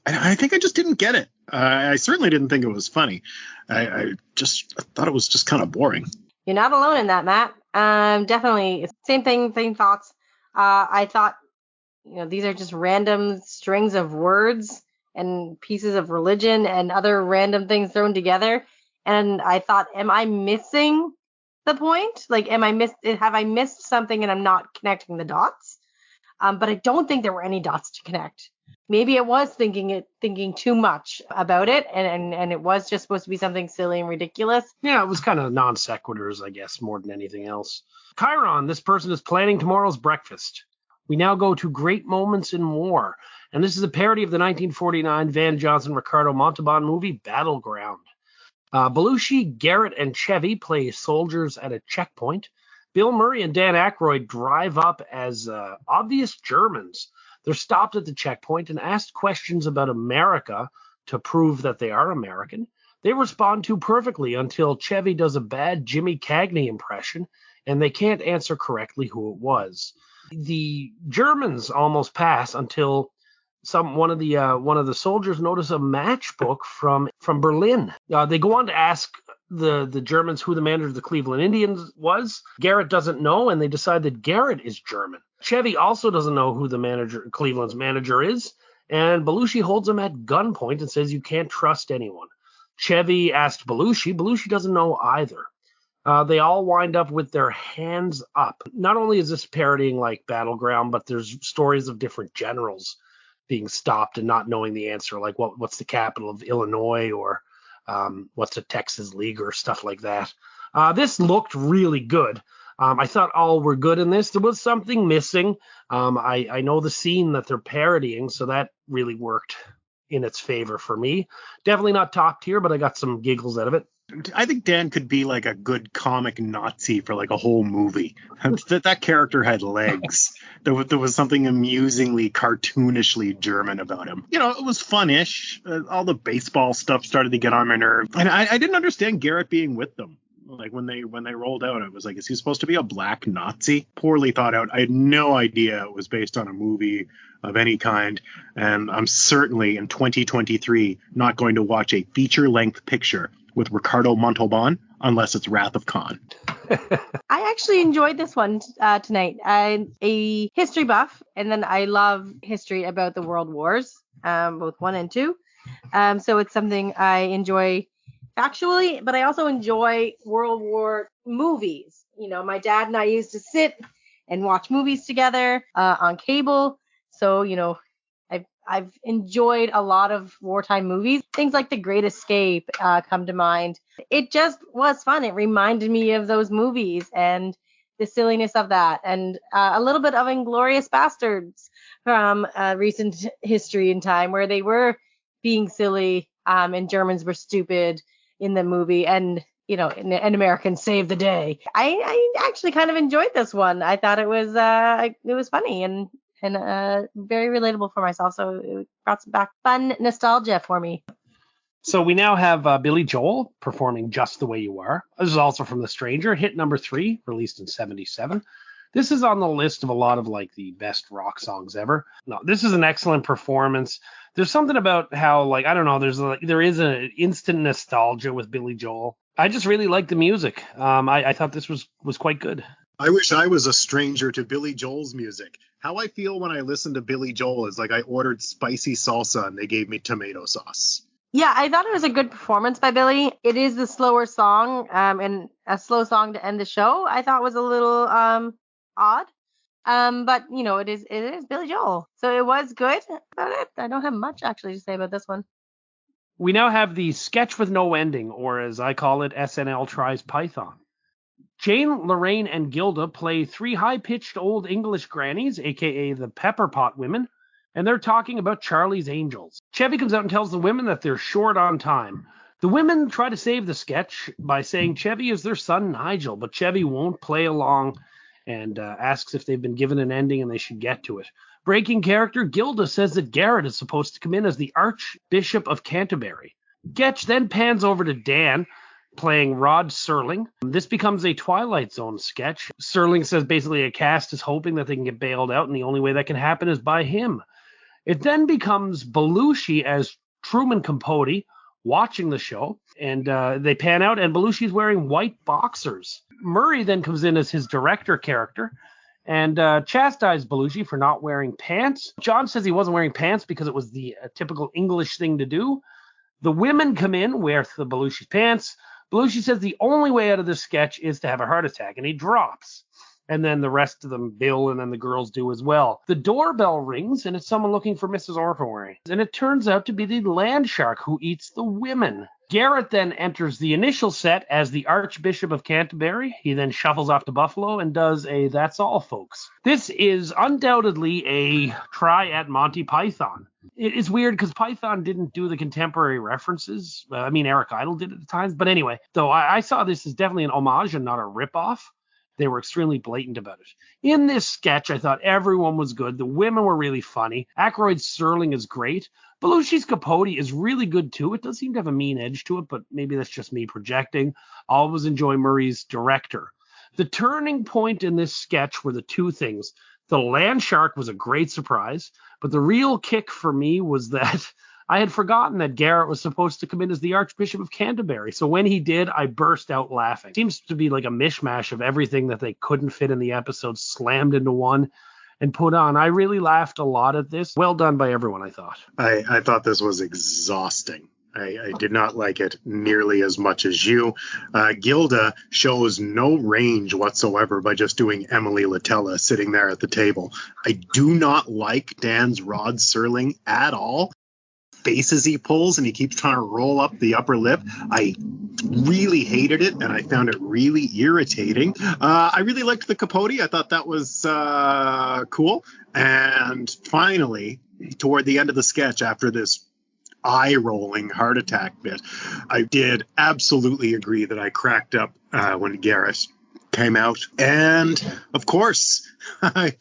I think I just didn't get it. I certainly didn't think it was funny. I thought it was just kind of boring. You're not alone in that, Matt. Definitely. Same thing, same thoughts. I thought, these are just random strings of words and pieces of religion and other random things thrown together. And I thought, am I missing the point? Like, have I missed something and I'm not connecting the dots? But I don't think there were any dots to connect. Maybe it was thinking too much about it, and it was just supposed to be something silly and ridiculous. Yeah, it was kind of non sequiturs, I guess, more than anything else. Chiron, this person is planning tomorrow's breakfast. We now go to Great Moments in War, and this is a parody of the 1949 Van Johnson-Ricardo Montalban movie Battleground. Belushi, Garrett, and Chevy play soldiers at a checkpoint. Bill Murray and Dan Aykroyd drive up as obvious Germans. They're stopped at the checkpoint and asked questions about America to prove that they are American. They respond to perfectly until Chevy does a bad Jimmy Cagney impression, and they can't answer correctly who it was. The Germans almost pass until one of the soldiers notice a matchbook from Berlin. They go on to ask the Germans who the manager of the Cleveland Indians was. Garrett doesn't know, and they decide that Garrett is German. Chevy also doesn't know who Cleveland's manager is, and Belushi holds him at gunpoint and says you can't trust anyone. Chevy asked Belushi. Belushi doesn't know either. They all wind up with their hands up. Not only is this parodying like Battleground, but there's stories of different generals being stopped and not knowing the answer, like what's the capital of Illinois, or what's a Texas league, or stuff like that. This looked really good. I thought all were good in this. There was something missing. I know the scene that they're parodying, so that really worked in its favor for me. Definitely not top tier, but I got some giggles out of it. I think Dan could be like a good comic Nazi for like a whole movie. That character had legs. There was something amusingly, cartoonishly German about him. You know, it was fun-ish. All the baseball stuff started to get on my nerve. And I didn't understand Garrett being with them. Like when they rolled out, I was like, is he supposed to be a black Nazi? Poorly thought out. I had no idea it was based on a movie of any kind. And I'm certainly in 2023 not going to watch a feature-length picture with Ricardo Montalban unless it's Wrath of Khan. I actually enjoyed this one tonight. I'm a history buff, and then I love history about the world wars, both 1 and 2. So it's something I enjoy factually, but I also enjoy World War movies. You know, my dad and I used to sit and watch movies together on cable. So, you know, I've enjoyed a lot of wartime movies. Things like The Great Escape come to mind. It just was fun. It reminded me of those movies and the silliness of that, and a little bit of Inglourious Bastards from recent history and time, where they were being silly and Germans were stupid in the movie, and you know, and Americans saved the day. I actually kind of enjoyed this one. I thought it was funny and very relatable for myself. So it brought some back fun nostalgia for me. So we now have Billy Joel performing Just the Way You Are. This is also from The Stranger, hit number 3, released in 1977. This is on the list of a lot of like the best rock songs ever. No, this is an excellent performance. There's something about how, like, I don't know, there is an instant nostalgia with Billy Joel. I just really like the music. I thought this was quite good. I wish I was a stranger to Billy Joel's music. How I feel when I listen to Billy Joel is like I ordered spicy salsa and they gave me tomato sauce. Yeah, I thought it was a good performance by Billy. It is the slower song, and a slow song to end the show I thought was a little odd. But you know, it is Billy Joel, so it was good. But I don't have much actually to say about this one. We now have the sketch with no ending, or as I call it, SNL tries Python. Jane, Laraine, and Gilda play 3 high-pitched old English grannies, a.k.a. the Pepper Pot women, and they're talking about Charlie's Angels. Chevy comes out and tells the women that they're short on time. The women try to save the sketch by saying Chevy is their son Nigel, but Chevy won't play along and asks if they've been given an ending and they should get to it. Breaking character, Gilda says that Garrett is supposed to come in as the Archbishop of Canterbury. Sketch then pans over to Dan, playing Rod Serling. This becomes a Twilight Zone sketch. Serling says basically a cast is hoping that they can get bailed out, and the only way that can happen is by him. It then becomes Belushi as Truman Capote watching the show, and they pan out, and Belushi's wearing white boxers. Murray then comes in as his director character and chastises Belushi for not wearing pants. John says he wasn't wearing pants because it was the typical English thing to do. The women come in with the Belushi's pants. Belushi says the only way out of this sketch is to have a heart attack, and he drops. And then the rest of them, Bill and then the girls do as well. The doorbell rings, and it's someone looking for Mrs. Orphanworry. And it turns out to be the landshark who eats the women. Garrett then enters the initial set as the Archbishop of Canterbury. He then shuffles off to Buffalo and does a "That's all, folks." This is undoubtedly a try at Monty Python. It is weird because Python didn't do the contemporary references. Eric Idle did at the times. But anyway, though I saw this as definitely an homage and not a ripoff. They were extremely blatant about it. In this sketch, I thought everyone was good. The women were really funny. Aykroyd's Serling is great. Belushi's Capote is really good too. It does seem to have a mean edge to it, but maybe that's just me projecting. I always enjoy Murray's director. The turning point in this sketch were the two things. The landshark was a great surprise, but the real kick for me was that I had forgotten that Garrett was supposed to come in as the Archbishop of Canterbury. So when he did, I burst out laughing. Seems to be like a mishmash of everything that they couldn't fit in the episode slammed into one and put on. I really laughed a lot at this. Well done by everyone, I thought. I thought this was exhausting. I did not like it nearly as much as you. Gilda shows no range whatsoever by just doing Emily Latella sitting there at the table. I do not like Dan's Rod Serling at all. Faces he pulls and he keeps trying to roll up the upper lip. I really hated it and I found it really irritating. I really liked the Capote. I thought that was cool. And finally, toward the end of the sketch, after this eye-rolling heart attack bit, I did absolutely agree that I cracked up when Garrett came out. And of course, I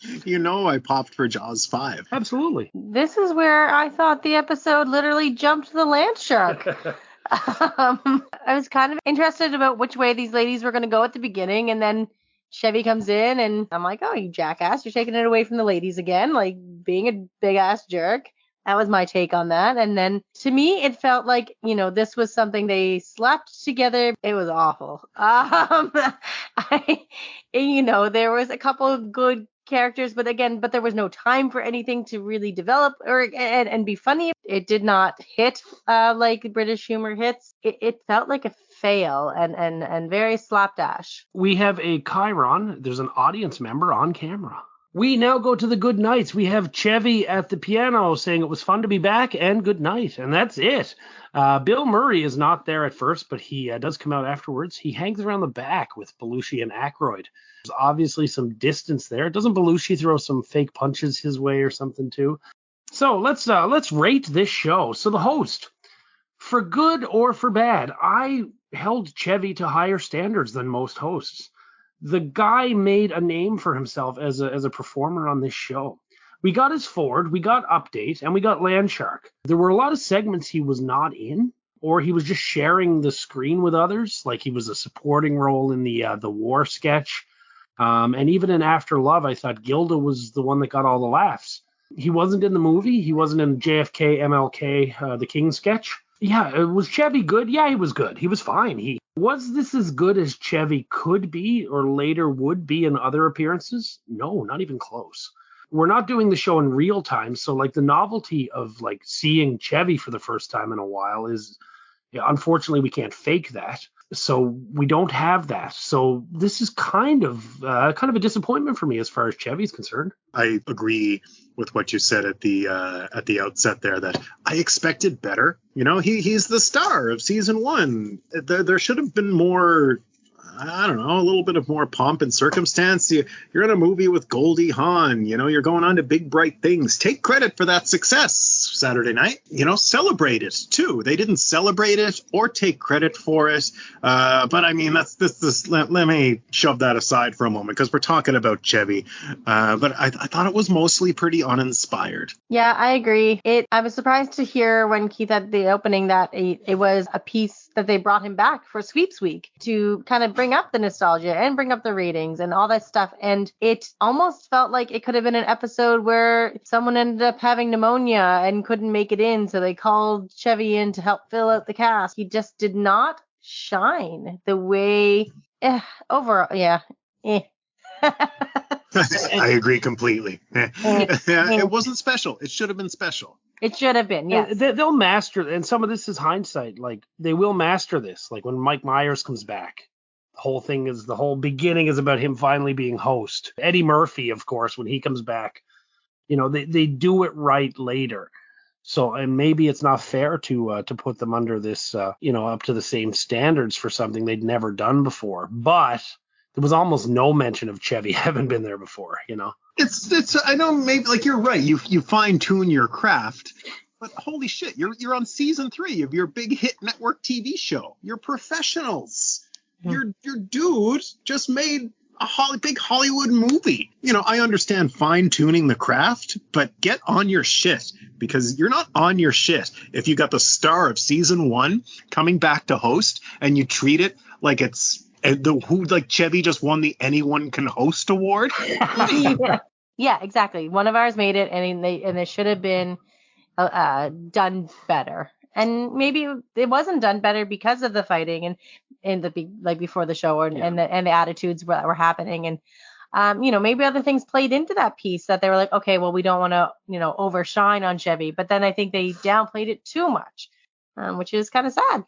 popped for Jaws 5. Absolutely. This is where I thought the episode literally jumped the landshark. I was kind of interested about which way these ladies were going to go at the beginning, and then Chevy comes in, and I'm like, oh, you jackass, you're taking it away from the ladies again, like being a big-ass jerk. That was my take on that. And then to me, it felt like, this was something they slapped together. It was awful. There was a couple of good characters, but there was no time for anything to really develop and be funny. It did not hit like British humor hits. It felt like a fail and very slapdash. We have a Chiron. There's an audience member on camera. We now go to the good nights. We have Chevy at the piano saying it was fun to be back and good night. And that's it. Bill Murray is not there at first, but he does come out afterwards. He hangs around the back with Belushi and Aykroyd. There's obviously some distance there. Doesn't Belushi throw some fake punches his way or something too? So let's rate this show. So the host, for good or for bad, I held Chevy to higher standards than most hosts. The guy made a name for himself as a performer on this show. We got his Ford, we got Update, and we got Landshark. There were a lot of segments he was not in, or he was just sharing the screen with others, like he was a supporting role in the war sketch. And even in After Love, I thought Gilda was the one that got all the laughs. He wasn't in the movie. He wasn't in JFK, MLK, the King sketch. Yeah, was Chevy good? Yeah, he was good. He was fine. Was this as good as Chevy could be or later would be in other appearances? No, not even close. We're not doing the show in real time, so like the novelty of like seeing Chevy for the first time in a while is, unfortunately, we can't fake that. So we don't have that. So this is kind of a disappointment for me as far as Chevy's concerned. I agree with what you said at the outset there, that I expected better. He's the star of season 1. There should have been more, I don't know, a little bit of more pomp and circumstance. You're in a movie with Goldie Hawn, you're going on to big, bright things. Take credit for that success Saturday night, celebrate it too. They didn't celebrate it or take credit for it. But I mean, let me shove that aside for a moment because we're talking about Chevy. But I thought it was mostly pretty uninspired. Yeah, I agree. I was surprised to hear when Keith at the opening that it was a piece that they brought him back for Sweeps Week to kind of bring up the nostalgia and bring up the ratings and all that stuff. And it almost felt like it could have been an episode where someone ended up having pneumonia and couldn't make it in. So they called Chevy in to help fill out the cast. He just did not shine the way overall. Yeah. I agree completely. It wasn't special. It should have been special. It should have been, yes. They'll master, and some of this is hindsight. Like, they will master this. Like, when Mike Myers comes back, The whole beginning is about him finally being host. Eddie Murphy, of course, when he comes back, they do it right later. So, and maybe it's not fair to put them under this, up to the same standards for something they'd never done before. But there was almost no mention of Chevy having been there before, It's I know, maybe, like, you're right. You fine tune your craft, but holy shit, you're on season 3 of your big hit network TV show. You're professionals. Your dude just made a big Hollywood movie. I understand fine tuning the craft, but get on your shit, because you're not on your shit if you got the star of season 1 coming back to host and you treat it like it's like Chevy just won the Anyone Can Host award. Yeah, exactly. One of ours made it, and they should have been done better. And maybe it wasn't done better because of the fighting and before the show and the attitudes that were happening. And maybe other things played into that piece that they were like, okay, well, we don't want to overshine on Chevy. But then I think they downplayed it too much, which is kind of sad.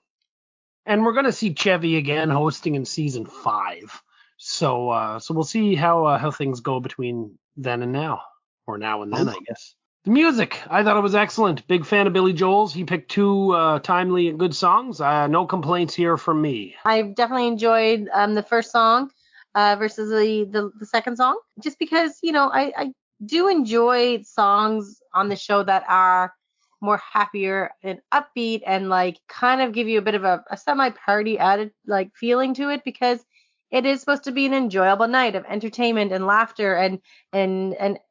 And we're going to see Chevy again hosting in season 5. So we'll see how things go between then and now, or now and then, I guess. The music, I thought it was excellent. Big fan of Billy Joel's. He picked 2 timely and good songs. No complaints here from me. I definitely enjoyed the first song versus the second song, just because, I do enjoy songs on the show that are more happier and upbeat and like kind of give you a bit of a semi-party added like feeling to it, because it is supposed to be an enjoyable night of entertainment and laughter and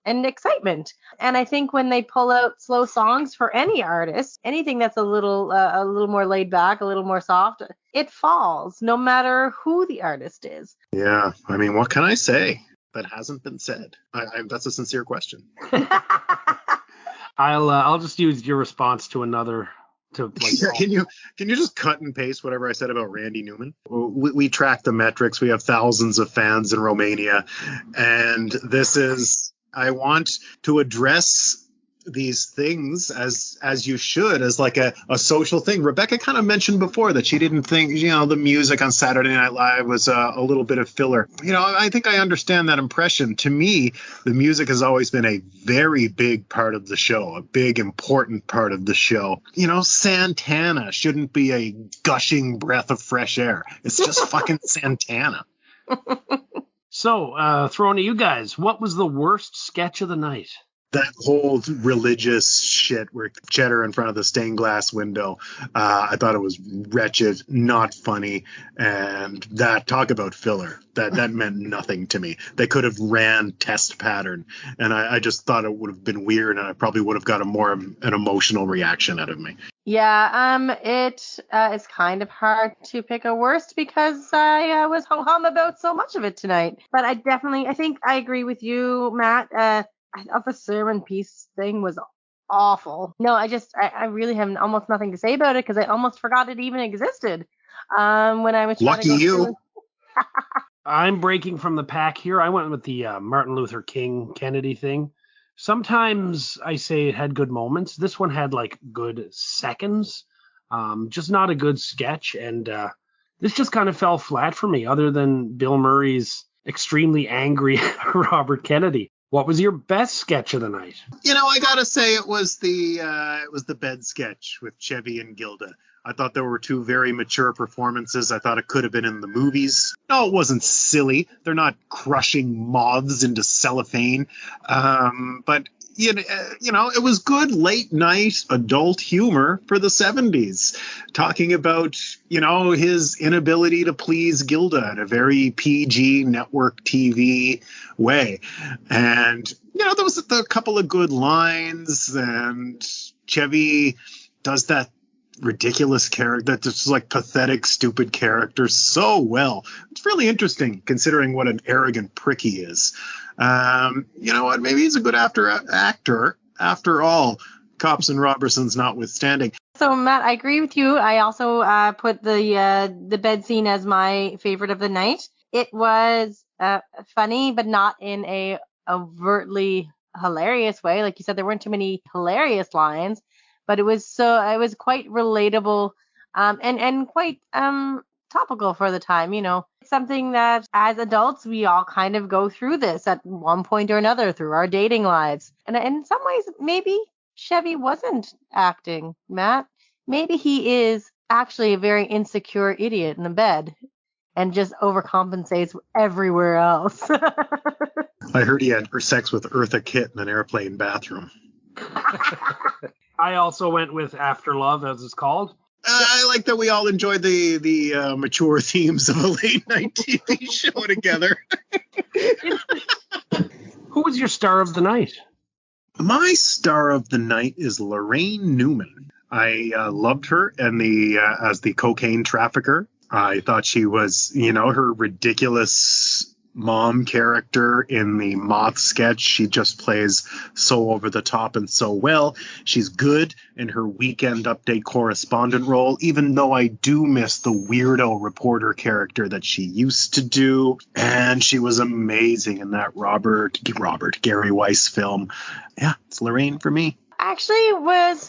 excitement. And I think when they pull out slow songs for any artist, anything that's a little more laid back, a little more soft, it falls no matter who the artist is. Yeah, I mean, what can I say that hasn't been said? That's a sincere question. I'll just use your response to another. Can you just cut and paste whatever I said about Randy Newman? We track the metrics. We have thousands of fans in Romania, and I want to address these things as you should, as like a social thing. Rebecca kind of mentioned before that she didn't think the music on Saturday Night Live was a little bit of filler. I think I understand that impression. To me, the music has always been a very big part of the show, a big important part of the show. Santana shouldn't be a gushing breath of fresh air. It's just fucking Santana. So throwing to you guys, what was the worst sketch of the night? That whole religious shit where Cheddar in front of the stained glass window, I thought it was wretched, not funny, and that, talk about filler, that meant nothing to me. They could have ran test pattern, and I just thought it would have been weird, and I probably would have got an emotional reaction out of me. Yeah, it is kind of hard to pick a worst because I was hum about so much of it tonight. But I think I agree with you, Matt. I thought the sermon piece thing was awful. No, I really have almost nothing to say about it because I almost forgot it even existed. When I was lucky you. I'm breaking from the pack here. I went with the Martin Luther King Kennedy thing. Sometimes I say it had good moments. This one had like good seconds, just not a good sketch. And this just kind of fell flat for me, other than Bill Murray's extremely angry Robert Kennedy. What was your best sketch of the night? I gotta say it was the bed sketch with Chevy and Gilda. I thought there were 2 very mature performances. I thought it could have been in the movies. No, it wasn't silly. They're not crushing moths into cellophane. But it was good late night adult humor for the 70s, talking about, his inability to please Gilda in a very PG network TV way. And, there was a couple of good lines, and Chevy does that ridiculous character, that's just like pathetic, stupid character so well. It's really interesting considering what an arrogant prick he is. You know what? Maybe he's a good actor after all, Cops and Robertson's notwithstanding. So Matt, I agree with you. I also put the bed scene as my favorite of the night. It was funny, but not in a overtly hilarious way. Like you said, there weren't too many hilarious lines, but it was quite relatable and quite topical for the time, It's something that as adults, we all kind of go through this at one point or another through our dating lives. And in some ways, maybe Chevy wasn't acting, Matt. Maybe he is actually a very insecure idiot in the bed and just overcompensates everywhere else. I heard he had sex with Eartha Kitt in an airplane bathroom. I also went with After Love, as it's called. I like that we all enjoyed the mature themes of a late night TV show together. Who was your star of the night? My star of the night is Laraine Newman. I loved her and as the cocaine trafficker. I thought she was, her ridiculous mom character in the Moth sketch. She just plays so over the top and so well. She's good in her Weekend Update correspondent role, even though I do miss the weirdo reporter character that she used to do. And she was amazing in that Gary Weis film. Yeah, it's Laraine for me. Actually was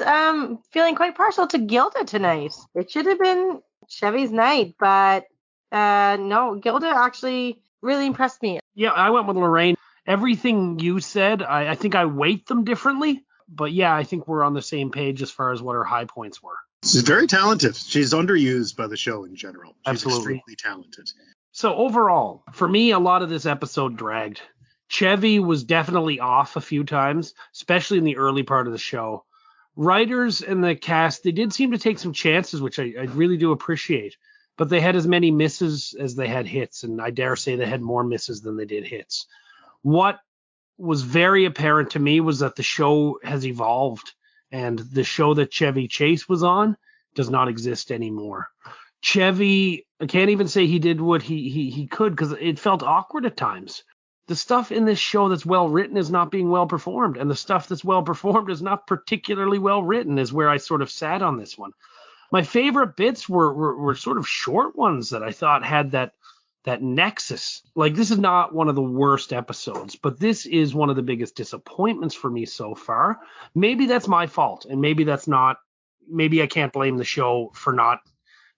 feeling quite partial to Gilda tonight. It should have been Chevy's night, but no, Gilda actually really impressed me. Yeah, I went with Laraine. Everything you said, I think I weight them differently, but yeah, I think we're on the same page as far as what her high points were. She's very talented. She's underused by the show in general. She's Absolutely extremely talented. So overall, for me, a lot of this episode dragged. Chevy was definitely off a few times, especially in the early part of the show. Writers and the cast, they did seem to take some chances, which I really do appreciate. But they had as many misses as they had hits, and I dare say they had more misses than they did hits. What was very apparent to me was that the show has evolved, and the show that Chevy Chase was on does not exist anymore. Chevy, I can't even say he did what he could, because it felt awkward at times. The stuff in this show that's well written is not being well performed, and the stuff that's well performed is not particularly well written, is where I sort of sat on this one. My favorite bits were sort of short ones that I thought had that nexus. Like, this is not one of the worst episodes, but this is one of the biggest disappointments for me so far. Maybe that's my fault, and maybe I can't blame the show for not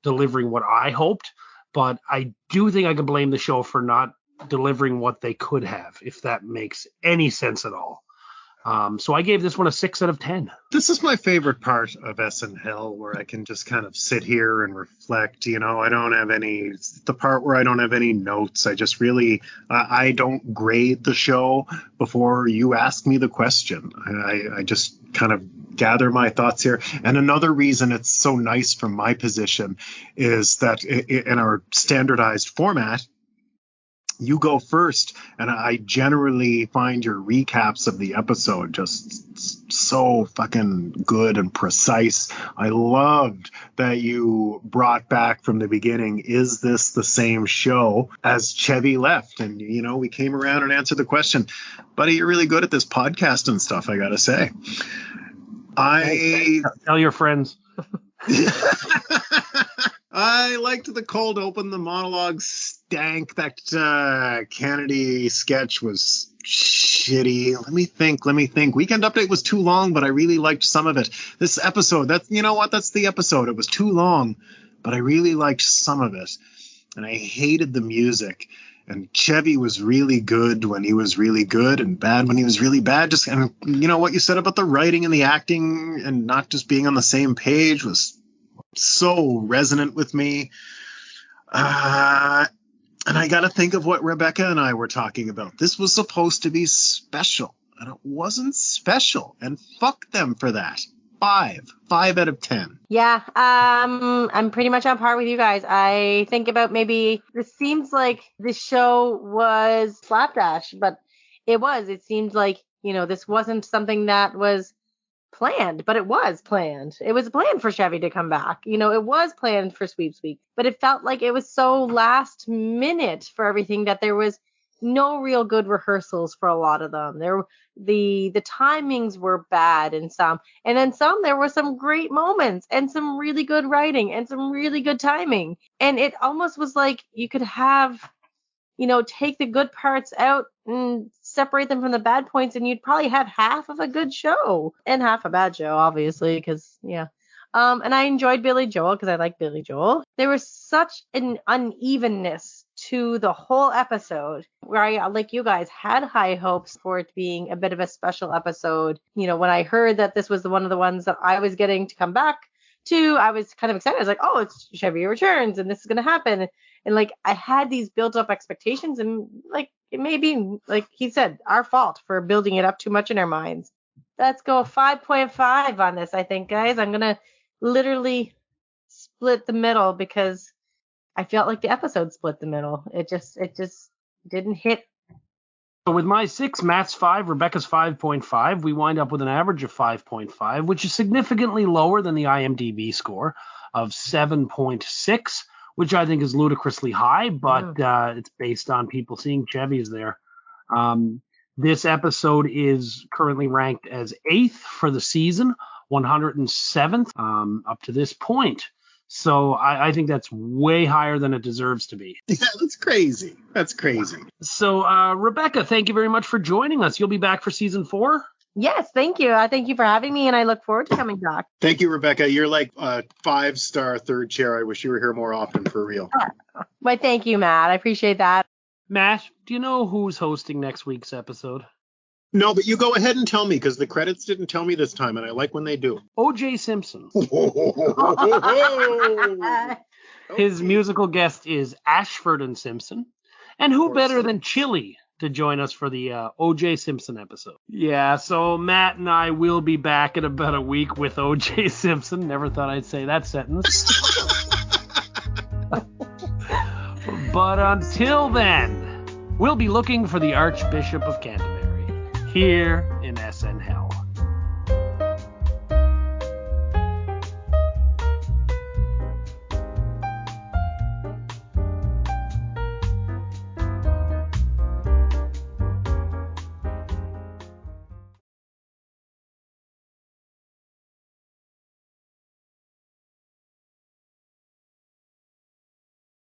delivering what I hoped, but I do think I can blame the show for not delivering what they could have, if that makes any sense at all. So I gave this one a 6 out of 10. This is my favorite part of SNHell, where I can just kind of sit here and reflect. I don't have the part where I don't have any notes. I just really, I don't grade the show before you ask me the question. I just kind of gather my thoughts here. And another reason it's so nice from my position is that in our standardized format, you go first, and I generally find your recaps of the episode just so fucking good and precise. I loved that you brought back from the beginning, is this the same show as Chevy left? And, we came around and answered the question. Buddy, you're really good at this podcast and stuff, I gotta say. Tell your friends. I liked the cold open. The monologue stank. That Kennedy sketch was shitty. Let me think. Weekend Update was too long, but I really liked some of it. This episode, that's the episode. It was too long, but I really liked some of it. And I hated the music. And Chevy was really good when he was really good, and bad when he was really bad. Just, and what you said about the writing and the acting and not just being on the same page was so resonant with me. And I got to think of what Rebecca and I were talking about. This was supposed to be special, and it wasn't special. And fuck them for that. 5 out of 10. Yeah, I'm pretty much on par with you guys. I think about maybe this seems like this show was slapdash, but it seemed like, this wasn't something that was planned, but it was planned. It was planned for Chevy to come back. It was planned for Sweeps Week, but it felt like it was so last minute for everything that there was no real good rehearsals for a lot of them. The timings were bad in some, and then some there were some great moments and some really good writing and some really good timing. And it almost was like you could have, take the good parts out and separate them from the bad points, and you'd probably have half of a good show and half a bad show, obviously, because And I enjoyed Billy Joel because I like Billy Joel. There was such an unevenness to the whole episode where I, like you guys, had high hopes for it being a bit of a special episode. You know, when I heard that this was one of the ones that I was getting to come back to, I was kind of excited. I was like, oh, it's Chevy Returns and this is going to happen. And like, I had these built up expectations, and like, it may be, like he said, our fault for building it up too much in our minds. Let's go 5.5 on this, I think, guys. I'm going to literally split the middle because I felt like the episode split the middle. It just didn't hit. So with my 6, Matt's 5, Rebecca's 5.5, we wind up with an average of 5.5, which is significantly lower than the IMDb score of 7.6, which I think is ludicrously high, but it's based on people seeing Chevys there. This episode is currently ranked as 8th for the season, 107th up to this point. So I think that's way higher than it deserves to be. Yeah, that's crazy. That's crazy. So, Rebecca, thank you very much for joining us. You'll be back for season 4? Yes, thank you. Thank you for having me, and I look forward to coming back. Thank you, Rebecca. You're like a 5-star third chair. I wish you were here more often, for real. Well, thank you, Matt. I appreciate that. Matt, do you know who's hosting next week's episode? No, but you go ahead and tell me, because the credits didn't tell me this time, and I like when they do. O.J. Simpson. His musical guest is Ashford and Simpson. And who better than Chili to join us for the O.J. Simpson episode? Yeah, so Matt and I will be back in about a week with O.J. Simpson. Never thought I'd say that sentence. But until then, we'll be looking for the Archbishop of Canterbury here in SNHell.